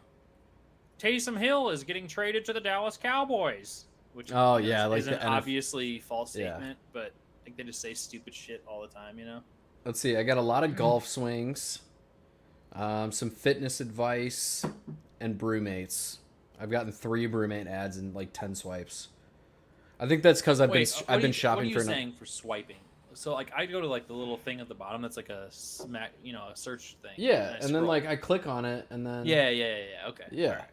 Taysom Hill is getting traded to the Dallas Cowboys. Which is an obviously false statement, but like they just say stupid shit all the time, you know? Let's see. I got a lot of golf swings, some fitness advice, and brewmates. I've gotten 3 brewmate ads in like 10 swipes. I think that's because I've been shopping for. What are you saying for swiping? So like I go to like the little thing at the bottom that's like a a search thing. Yeah, and then like I click on it, and then yeah. Okay. Yeah. Right.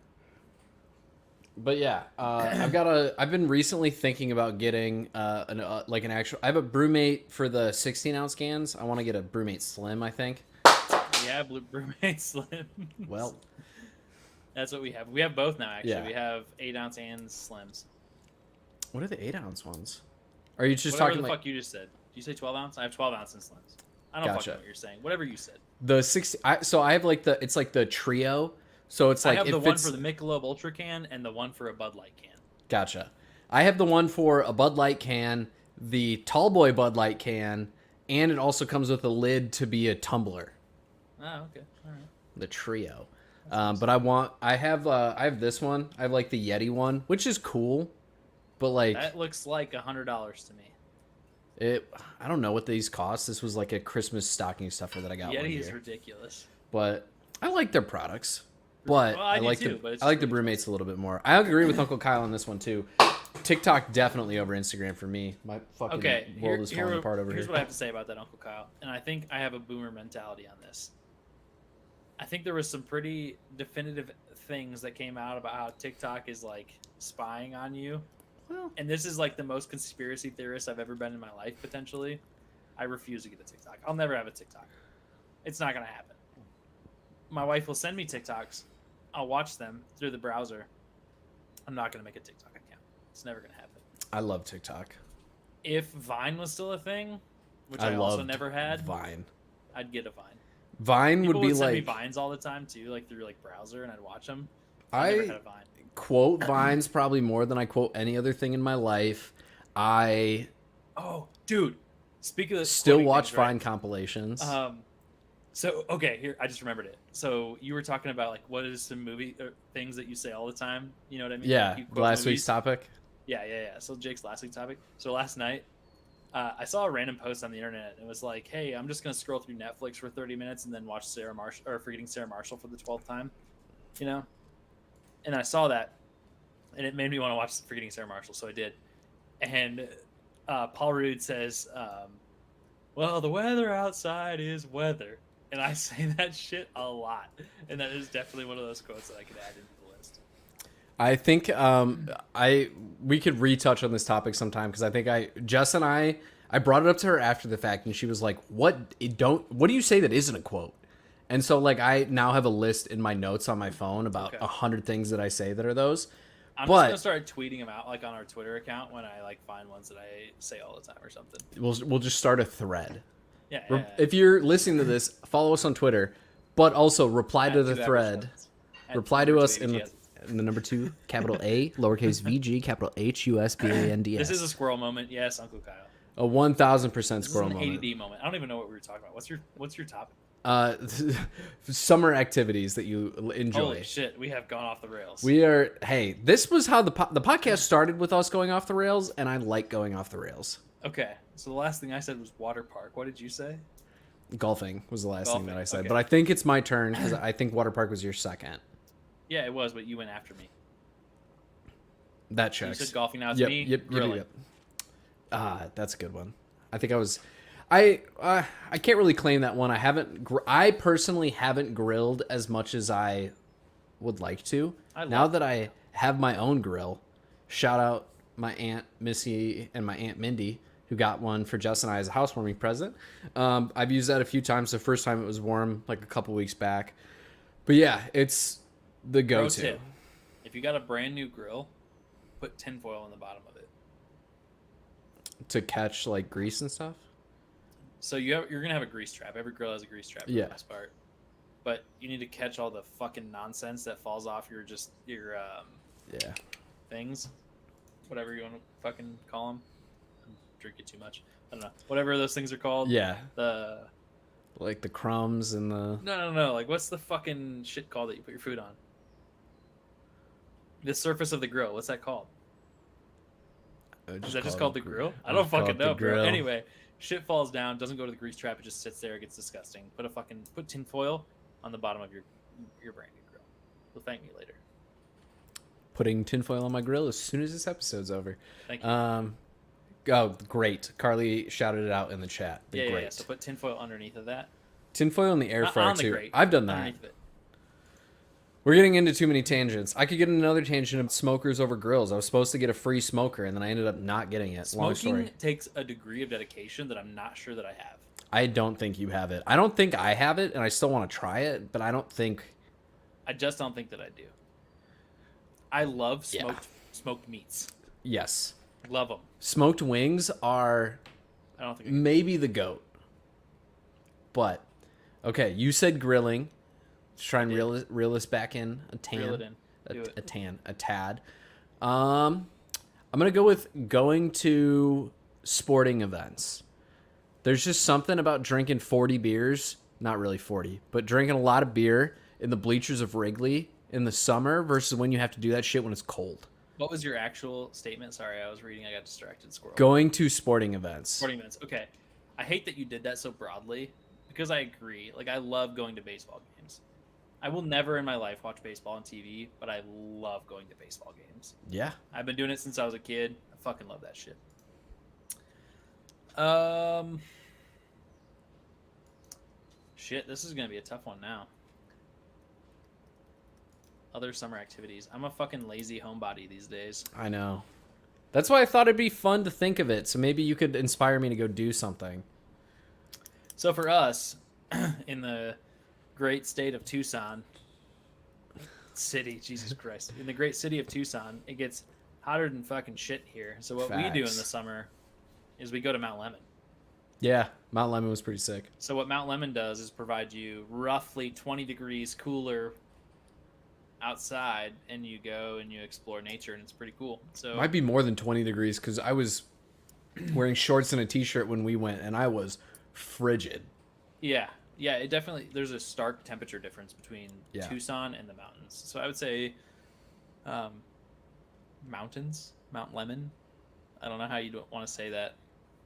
But yeah, I've been recently thinking about getting an actual. I have a brewmate for the 16-ounce cans. I want to get a brewmate slim. I think. Yeah, brewmate slim. Well, that's what we have. We have both now. Actually, yeah. We have 8-ounce and slims. What are the 8-ounce ones? Are you just Whatever talking the like? fuck you just said? Did you say 12-ounce? I have 12-ounce and slims. I don't fucking know what you're saying. Whatever you said. The 60. So I have like it's like the trio. So it's like I have the one for the Michelob Ultra can and the one for a Bud Light can. Gotcha. I have the one for a Bud Light can, the Tallboy Bud Light can, and it also comes with a lid to be a tumbler. Oh, okay. All right. The trio. But I have this one. I have like the Yeti one, which is cool, but like that looks like $100 to me. I don't know what these cost. This was like a Christmas stocking stuffer that I got. Yeti is ridiculous. But I like their products. But I like the brewmates a little bit more. I agree with Uncle Kyle on this one too. TikTok definitely over Instagram for me. My fucking world is falling apart over here. Here's what I have to say about that, Uncle Kyle. And I think I have a boomer mentality on this. I think there was some pretty definitive things that came out about how TikTok is like spying on you. Well, and this is like the most conspiracy theorist I've ever been in my life, potentially. I refuse to get a TikTok. I'll never have a TikTok. It's not going to happen. My wife will send me TikToks. I'll watch them through the browser. I'm not going to make a TikTok account. It's never going to happen. I love TikTok. If Vine was still a thing, which I also never had, Vine. I'd get a Vine. Vine People would be send like me Vines all the time too, like through like browser, and I'd watch them. I never had a Vine. Quote Vines probably more than I quote any other thing in my life. Oh, dude. Speaking of still watch things, Vine right? compilations. So okay, here I just remembered it. So you were talking about like what is some movie or things that you say all the time? You know what I mean? Yeah, like last week's topic. Yeah. So Jake's last week's topic. So last night, I saw a random post on the internet. It was like, "Hey, I'm just gonna scroll through Netflix for 30 minutes and then watch Forgetting Sarah Marshall for the 12th time," you know. And I saw that, and it made me want to watch Forgetting Sarah Marshall, so I did. And Paul Rudd says, "Well, the weather outside is weather." And I say that shit a lot. And that is definitely one of those quotes that I could add into the list. I think we could retouch on this topic sometime because I think Jess and I brought it up to her after the fact and she was like, what do you say that isn't a quote? And so like I now have a list in my notes on my phone about 100 things that I say that are those. I'm just gonna start tweeting them out like on our Twitter account when I like find ones that I say all the time or something. We'll just start a thread. Yeah. If you're listening to this, follow us on Twitter, but also reply to the thread. Reply to us in the number 2, capital A, lowercase VG, capital HUSBANDS. This is a squirrel moment. Yes, Uncle Kyle. A 1,000% squirrel moment. moment. ADD moment. I don't even know what we were talking about. What's your topic? Summer activities that you enjoy. Holy shit, we have gone off the rails. Hey, this was how the podcast started with us going off the rails, and I like going off the rails. Okay, so the last thing I said was water park. What did you say? Golfing was the last thing that I said, but I think it's my turn because I think water park was your second. Yeah, it was, but you went after me. That checks. You said golfing, now it's me. Yep. That's a good one. I think I was. I can't really claim that one. I personally haven't grilled as much as I would like to. Now that I have my own grill, shout out my Aunt Missy and my Aunt Mindy, who got one for Jess and I as a housewarming present. I've used that a few times. The first time it was warm, like a couple weeks back. But yeah, it's the go-to. Pro tip. If you got a brand new grill, put tinfoil in the bottom of it. to catch like grease and stuff. So you're gonna have a grease trap. Every grill has a grease trap for Yeah. the most part. But you need to catch all the fucking nonsense that falls off your Yeah. things, whatever you want to fucking call them. I'm drinking too much. I don't know. Whatever those things are called. Yeah. The Like the crumbs and the. no. Like what's the fucking shit called that you put your food on? The surface of the grill. What's that called? Is that just called the grill? I don't fucking know, bro. Anyway, shit falls down, doesn't go to the grease trap. It just sits there. It gets disgusting. Put tin foil on the bottom of your brand new grill. You'll thank me later. Putting tinfoil on my grill as soon as this episode's over. Thank you. Oh, great. Carly shouted it out in the chat. Yeah. So put tinfoil underneath of that. Tinfoil in the air Not fryer on the too. grate, I've done that. underneath it. We're getting into too many tangents. I could get another tangent of smokers over grills. I was supposed to get a free smoker, and then I ended up not getting it. Long Smoking story. takes a degree of dedication that I'm not sure that I have. I don't think you have it. I don't think I have it, and I still want to try it, but I don't think... I just don't think that I do. I love smoked meats. Yes. Love them. Smoked wings are I don't think maybe the GOAT. But, okay, you said grilling. Let's try and reel this back in a tan. Reel it in. Do it. A tad. I'm gonna go with going to sporting events. There's just something about drinking 40 beers, not really 40, but drinking a lot of beer in the bleachers of Wrigley in the summer versus when you have to do that shit when it's cold. What was your actual statement? Sorry, I was reading. I got distracted. Squirrel. Going to sporting events. Sporting events. Okay. I hate that you did that so broadly because I agree. Like, I love going to baseball games. I will never in my life watch baseball on TV, but I love going to baseball games. Yeah. I've been doing it since I was a kid. I fucking love that shit. Shit, this is gonna be a tough one now. Other summer activities. I'm a fucking lazy homebody these days. I know. That's why I thought it'd be fun to think of it. So maybe you could inspire me to go do something. So for us, in the great state of Tucson, Jesus Christ. In the great city of Tucson, it gets hotter than fucking shit here. So what we do in the summer is we go to Mount Lemon. Yeah, Mount Lemon was pretty sick. So what Mount Lemon does is provide you roughly 20 degrees cooler outside, and you go and you explore nature, and it's pretty cool. So Might be more than 20 degrees because I was wearing shorts and a t-shirt when we went, and I was frigid. Yeah, it definitely, there's a stark temperature difference between Tucson and the mountains. So I would say mountains, Mount Lemon. I don't know how you want to say that.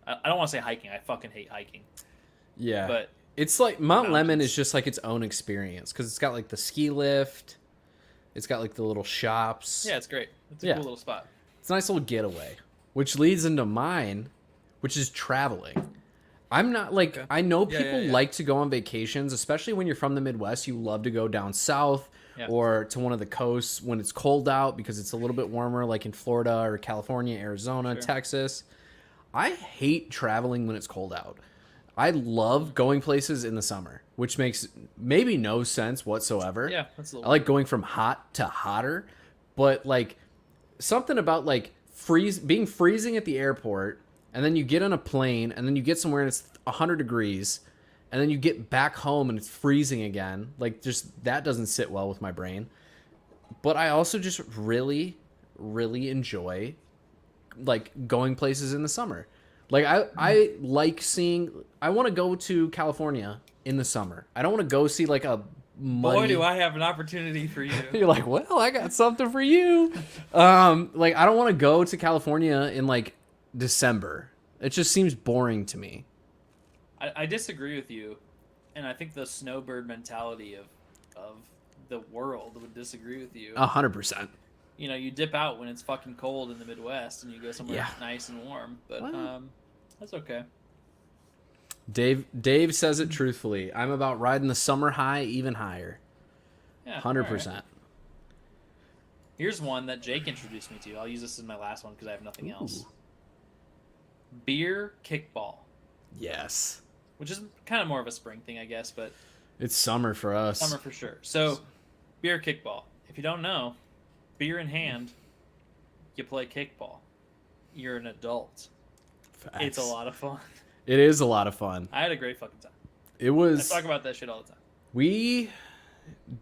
I don't want to say hiking. I fucking hate hiking. Yeah. But it's like Mount Lemon mountains. is just like its own experience because it's got like the ski lift. It's got like the little shops. Yeah, it's great. It's a cool little spot. It's a nice little getaway, which leads into mine, which is traveling. I'm not like, I know people like to go on vacations, especially when you're from the Midwest. You love to go down south or to one of the coasts when it's cold out because it's a little bit warmer, like in Florida or California, Arizona, Texas. I hate traveling when it's cold out. I love going places in the summer, which makes maybe no sense whatsoever. Yeah, that's a little I like going from hot to hotter, but like something about like being freezing at the airport, and then you get on a plane, and then you get somewhere and it's 100 degrees, and then you get back home and it's freezing again. Like just that doesn't sit well with my brain. But I also just really, really enjoy like going places in the summer. Like I like seeing. I want to go to California in the summer. I don't want to go see like a muddy. Boy, do I have an opportunity for you. You're like, well, I got something for you. Like I don't want to go to California in like December. It just seems boring to me. I disagree with you, and I think the snowbird mentality of the world would disagree with you. 100%. You know, you dip out when it's fucking cold in the Midwest, and you go somewhere nice and warm. But that's okay. Dave says it truthfully. I'm about riding the summer high even higher. Yeah, 100%. Right. Here's one that Jake introduced me to. I'll use this as my last one because I have nothing else. Beer kickball. Yes. Which is kind of more of a spring thing, I guess, but it's summer for us. Summer for sure. So, beer kickball. If you don't know, beer in hand, you play kickball. You're an adult. It's a lot of fun. It is a lot of fun. I had a great fucking time. It I was. talk about that shit all the time. We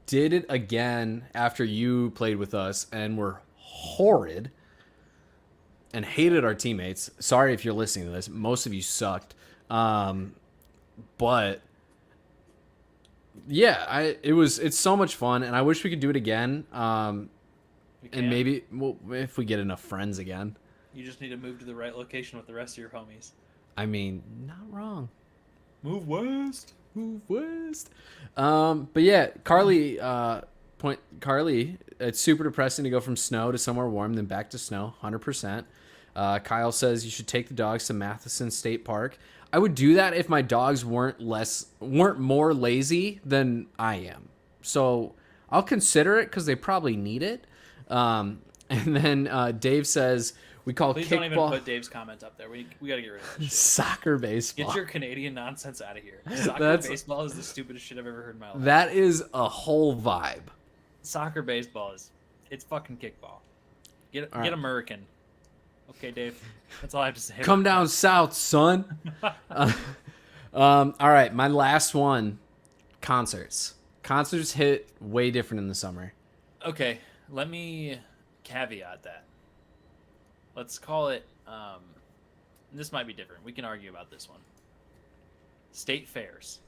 did it again after you played with us and were horrid and hated our teammates. Sorry if you're listening to this. Most of you sucked. But yeah, it's so much fun, and I wish we could do it again. We can. And maybe if we get enough friends again. You just need to move to the right location with the rest of your homies. I mean, not wrong. Move west. Move west. But yeah, Carly, it's super depressing to go from snow to somewhere warm, then back to snow, 100%. Kyle says you should take the dogs to Matheson State Park. I would do that if my dogs weren't more lazy than I am. So I'll consider it because they probably need it. And then Dave says we call Please kickball. don't even put Dave's comment up there. We got to get rid of that shit. Soccer baseball. Get your Canadian nonsense out of here. Soccer That's- baseball is the stupidest shit I've ever heard in my life. That is a whole vibe. Soccer baseball it's fucking kickball. Get right. American. Okay, Dave. That's all I have to say. Come down south, son. All right, my last one. Concerts. Concerts hit way different in the summer. Okay, let me caveat that. Let's call it. This might be different. We can argue about this one. State fairs.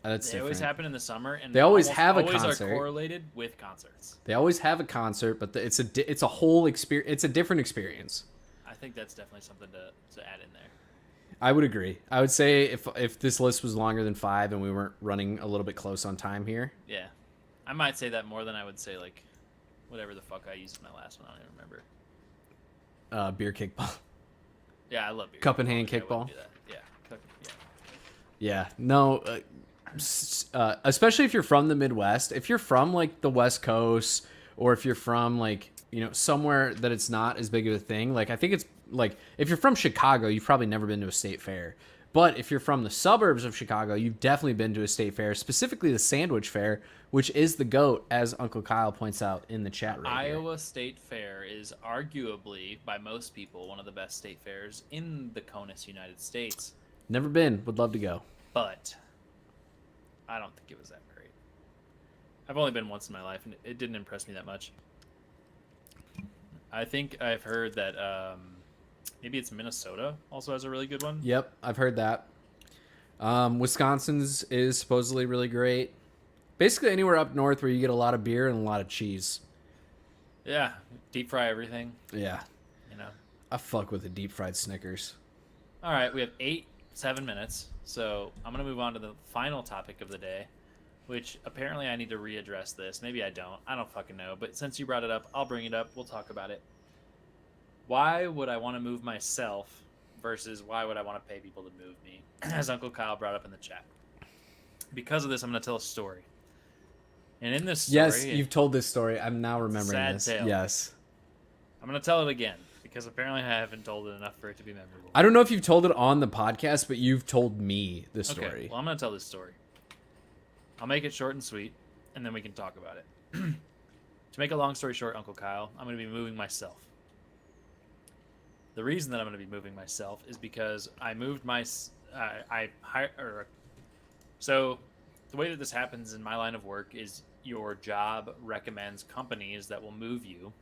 That's They always different. happen in the summer, and They always almost have a always concert. are correlated with concerts. They always have a concert, but it's a whole experience. It's a different experience. I think that's definitely something to add in there. I would agree. I would say if this list was longer than 5 and we weren't running a little bit close on time here. Yeah, I might say that more than I would say like whatever the fuck I used in my last one. I don't even remember. Beer kickball. Yeah, I love beer. Cup in hand I wouldn't kickball? do that. Yeah. Yeah. No. Especially if you're from the Midwest. If you're from like the West Coast, or if you're from like somewhere that it's not as big of a thing. Like I think it's like if you're from Chicago, you've probably never been to a state fair. But if you're from the suburbs of Chicago, you've definitely been to a state fair, specifically the Sandwich Fair, which is the GOAT, as Uncle Kyle points out in the chat right here. Iowa State Fair is arguably, by most people, one of the best state fairs in the CONUS United States. Never been. Would love to go. But I don't think it was that great. I've only been once in my life, and it didn't impress me that much. I think I've heard that maybe it's Minnesota also has a really good one. Yep, I've heard that. Wisconsin's is supposedly really great. Basically anywhere up north where you get a lot of beer and a lot of cheese. Yeah, deep fry everything. Yeah. You know. I fuck with the deep fried Snickers. All right, we have 7 minutes, so I'm gonna move on to the final topic of the day, which apparently I need to readdress this. Maybe I don't. I don't fucking know. But since you brought it up, I'll bring it up. We'll talk about it. Why would I want to move myself versus why would I want to pay people to move me? As Uncle Kyle brought up in the chat. Because of this, I'm going to tell a story. And in this story... Yes, you've told this story. I'm now remembering Sad this. tale. Yes. I'm going to tell it again because apparently I haven't told it enough for it to be memorable. I don't know if you've told it on the podcast, but you've told me the story. Okay, well, I'm going to tell this story. I'll make it short and sweet, and then we can talk about it. To make a long story short, Uncle Kyle, I'm going to be moving myself. The reason that I'm going to be moving myself is because I moved so the way that this happens in my line of work is your job recommends companies that will move you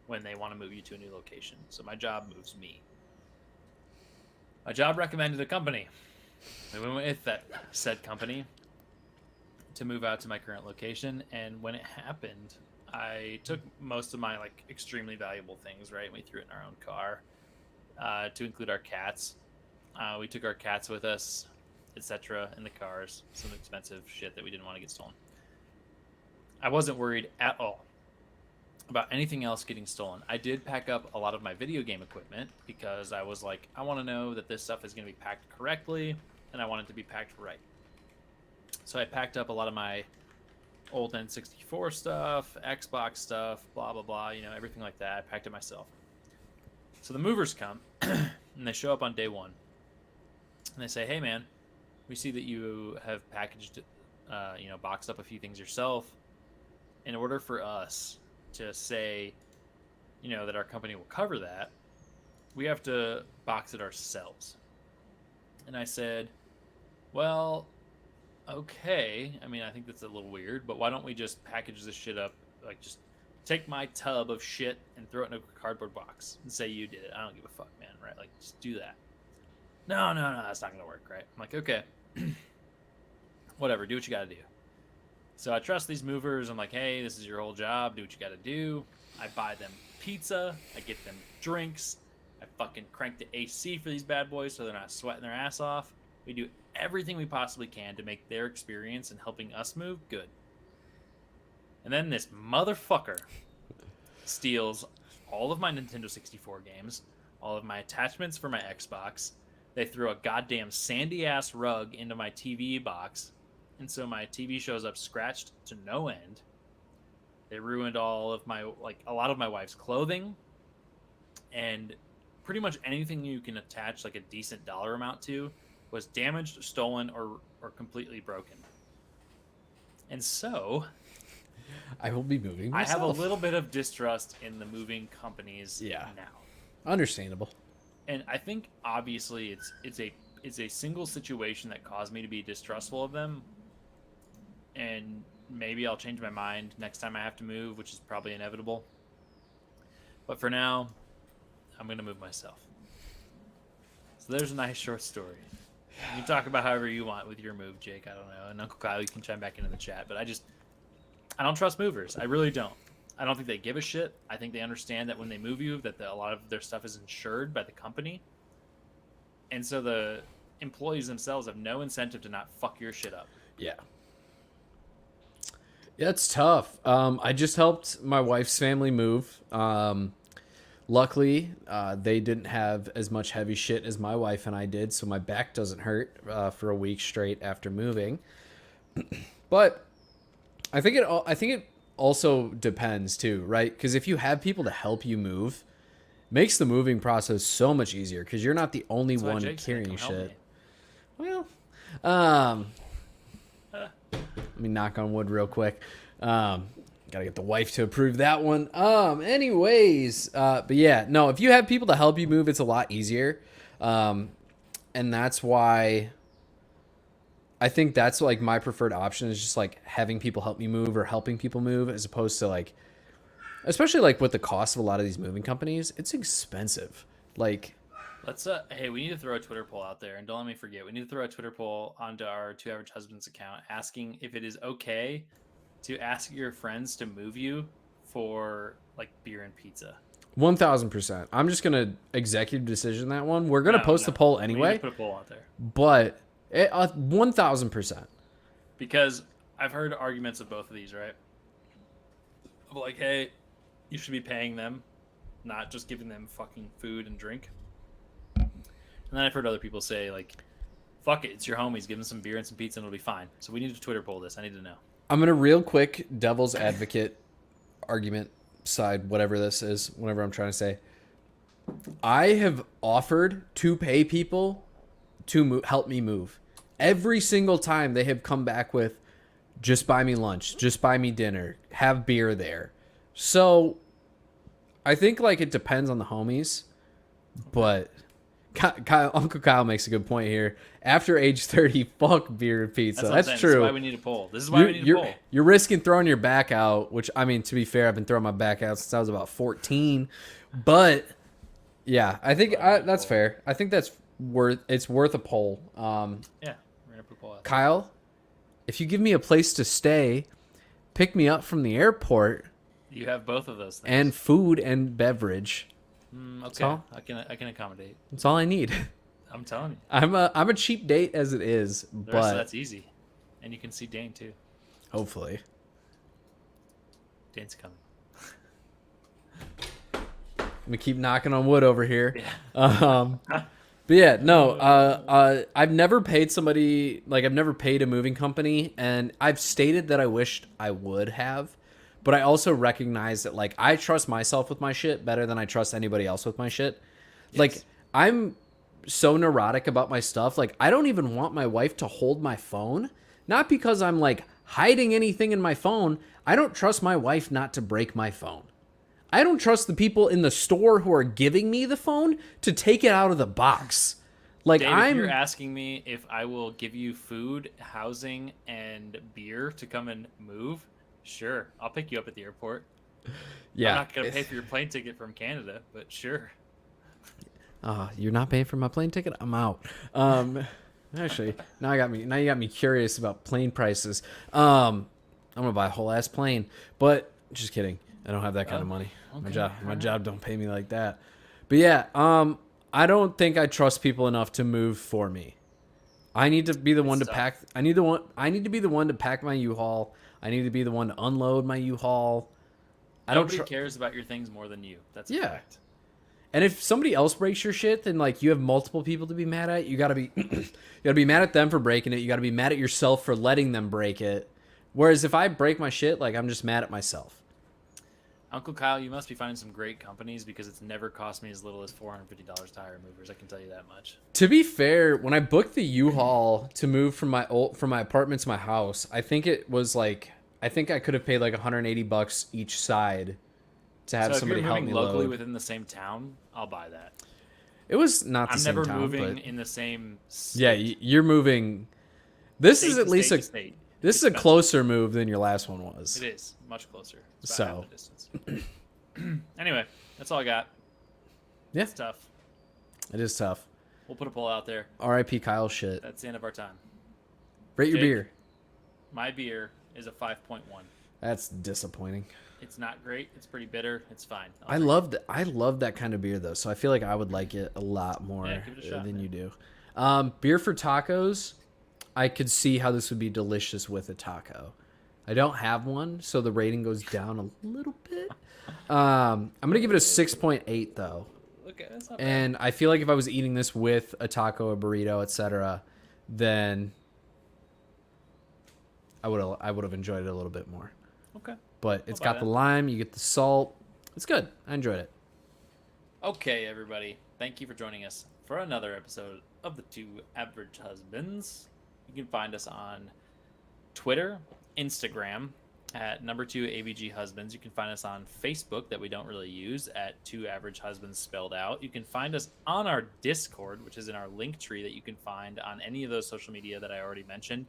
when they want to move you to a new location. So my job moves me. My job recommended a company. We went with that said company to move out to my current location, and when it happened, I took most of my extremely valuable things, right? We threw it in our own car, to include our cats. We took our cats with us, etc. in the cars, some expensive shit that we didn't want to get stolen. I wasn't worried at all about anything else getting stolen. I did pack up a lot of my video game equipment because I was like, I want to know that this stuff is going to be packed correctly, and I want it to be packed right. So I packed up a lot of my old N64 stuff, Xbox stuff, blah, blah, blah, everything like that. I packed it myself. So the movers come, and they show up on day one. And they say, hey, man, we see that you have packaged, boxed up a few things yourself. In order for us to say, that our company will cover that, we have to box it ourselves. And I said, well, okay. I mean, I think that's a little weird, but why don't we just package this shit up? Like, just take my tub of shit and throw it in a cardboard box and say you did it. I don't give a fuck, man, right? Like, just do that. No, that's not going to work, right? I'm like, okay. Whatever, do what you got to do. So I trust these movers. I'm like, hey, this is your whole job. Do what you got to do. I buy them pizza. I get them drinks. I fucking crank the AC for these bad boys so they're not sweating their ass off. We do everything we possibly can to make their experience in helping us move good. And then this motherfucker steals all of my Nintendo 64 games, all of my attachments for my Xbox. They threw a goddamn sandy-ass rug into my TV box, and so my TV shows up scratched to no end. They ruined all of my, a lot of my wife's clothing, and pretty much anything you can attach like a decent dollar amount to was damaged, stolen, or completely broken. And so I will be moving myself. I have a little bit of distrust in the moving companies now. Understandable. And I think obviously it's a single situation that caused me to be distrustful of them. And maybe I'll change my mind next time I have to move, which is probably inevitable. But for now, I'm going to move myself. So there's a nice short story. You can talk about however you want with your move, Jake. I don't know. And Uncle Kyle, you can chime back into the chat. But I don't trust movers. I really don't. I don't think they give a shit. I think they understand that when they move you, that a lot of their stuff is insured by the company. And so the employees themselves have no incentive to not fuck your shit up. Yeah. Yeah, it's tough. I just helped my wife's family move. Luckily, they didn't have as much heavy shit as my wife and I did, so my back doesn't hurt for a week straight after moving. But I think it also depends too, right? Because if you have people to help you move, it makes the moving process so much easier because you're not the only one carrying shit. Well, let me knock on wood real quick. Gotta get the wife to approve that one. But yeah, no, if you have people to help you move, it's a lot easier. And that's why I think that's like my preferred option is just like having people help me move or helping people move as opposed to like, especially like with the cost of a lot of these moving companies, it's expensive. Like, let's hey, we need to throw a Twitter poll out there, and don't let me forget, we need to throw a Twitter poll onto our Two Average Husbands account asking if it is okay to ask your friends to move you for like beer and pizza. 1,000%. I'm just gonna executive decision that one. We're gonna post the poll anyway. We need to put a poll out there, but 1,000%. Because I've heard arguments of both of these, right? Of like, hey, you should be paying them, not just giving them fucking food and drink. And then I've heard other people say, like, fuck it, it's your homies. Give them some beer and some pizza and it'll be fine. So we need to Twitter poll this. I need to know. I'm going to real quick devil's advocate argument side, whatever this is, whatever I'm trying to say. I have offered to pay people to help me move. Every single time they have come back with, just buy me lunch, just buy me dinner, have beer there. So I think like it depends on the homies, but Uncle Kyle makes a good point here. After age 30, fuck beer and pizza. That's true. This is why we need a poll. This is why we need a poll. You're risking throwing your back out, which, I mean, to be fair, I've been throwing my back out since I was about 14. But, yeah, I think that's fair. I think it's worth a poll. Yeah, we're going to put a poll out. Kyle, if you give me a place to stay, pick me up from the airport. You have both of those things. And food and beverage. Okay, I can accommodate. That's all I need. I'm telling you. I'm a cheap date as it is, The but rest of that's easy, and you can see Dane too. Hopefully, Dane's coming. I'm gonna keep knocking on wood over here. Yeah. But yeah, no. I've never paid somebody I've never paid a moving company, and I've stated that I wished I would have. But I also recognize that, like, I trust myself with my shit better than I trust anybody else with my shit. Yes. Like, I'm so neurotic about my stuff. Like, I don't even want my wife to hold my phone. Not because I'm, like, hiding anything in my phone. I don't trust my wife not to break my phone. I don't trust the people in the store who are giving me the phone to take it out of the box. Like, Dave, if you're asking me if I will give you food, housing, and beer to come and move, sure, I'll pick you up at the airport. Yeah. I'm not gonna pay for your plane ticket from Canada, but sure. You're not paying for my plane ticket? I'm out. Actually, now you got me curious about plane prices. I'm gonna buy a whole ass plane, but just kidding. I don't have that kind of money. Okay. My job don't pay me like that. But yeah, I don't think I trust people enough to move for me. I need to be the one to pack. I need to be the one to pack my U-Haul. I need to be the one to unload my U-Haul. Nobody cares about your things more than you. That's a fact. And if somebody else breaks your shit, then like you have multiple people to be mad at. You gotta be you gotta be mad at them for breaking it. You gotta be mad at yourself for letting them break it. Whereas if I break my shit, like I'm just mad at myself. Uncle Kyle, you must be finding some great companies because it's never cost me as little as $450 to hire movers. I can tell you that much. To be fair, when I booked the U-Haul to move from my apartment to my house, I think I could have paid like $180 each side to have somebody help me load. If you're moving locally within the same town, I'll buy that. It was not the same town. I'm never moving in the same state. Yeah, you're moving. This is at least state. This is a closer move than your last one was. It is much closer. It's So. about half the distance. Anyway, that's all I got. Yeah. It's tough. It is tough. We'll put a poll out there. R.I.P. Kyle shit. That's the end of our time. Rate your Jake? beer. My beer is a 5.1. That's disappointing. It's not great. It's pretty bitter. It's fine. I love that kind of beer though, so I feel like I would like it a lot more give it a shot, than man. you do. Beer for tacos. I could see how this would be delicious with a taco. I don't have one, so the rating goes down a little bit. I'm gonna give it a 6.8 though. Okay, that's not bad. And I feel like if I was eating this with a taco, a burrito, etc., then I would have enjoyed it a little bit more. Okay. But it's buy got the that. lime, you get the salt. It's good. I enjoyed it. Okay, everybody. Thank you for joining us for another episode of The Two Average Husbands. You can find us on Twitter, Instagram at #2AVG Husbands. You can find us on Facebook that we don't really use at Two Average Husbands spelled out. You can find us on our Discord, which is in our link tree that you can find on any of those social media that I already mentioned.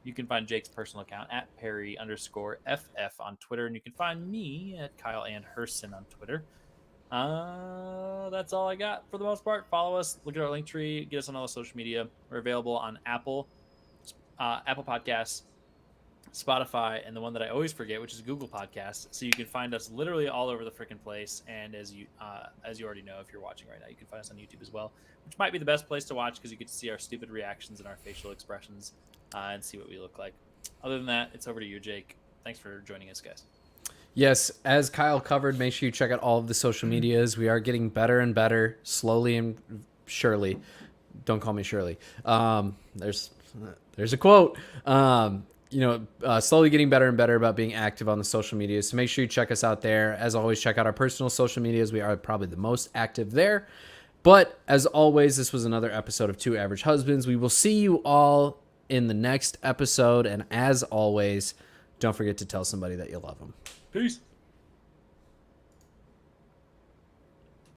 You can find Jake's personal account at Perry_FF on Twitter, and you can find me at Kyle and Hurston on Twitter. That's all I got for the most part. Follow us, look at our link tree, get us on all the social media. We're available on Apple Podcasts, Spotify, and the one that I always forget, which is Google Podcasts. So you can find us literally all over the freaking place. And as you already know, if you're watching right now, you can find us on YouTube as well, which might be the best place to watch because you get to see our stupid reactions and our facial expressions and see what we look like. Other than that, it's over to you, Jake. Thanks for joining us, guys. Yes, as Kyle covered, make sure you check out all of the social medias. We are getting better and better, slowly and surely. Don't call me Shirley. There's a quote. Slowly getting better and better about being active on the social medias. So make sure you check us out there. As always, check out our personal social medias. We are probably the most active there. But as always, this was another episode of Two Average Husbands. We will see you all in the next episode. And as always, don't forget to tell somebody that you love them. Peace.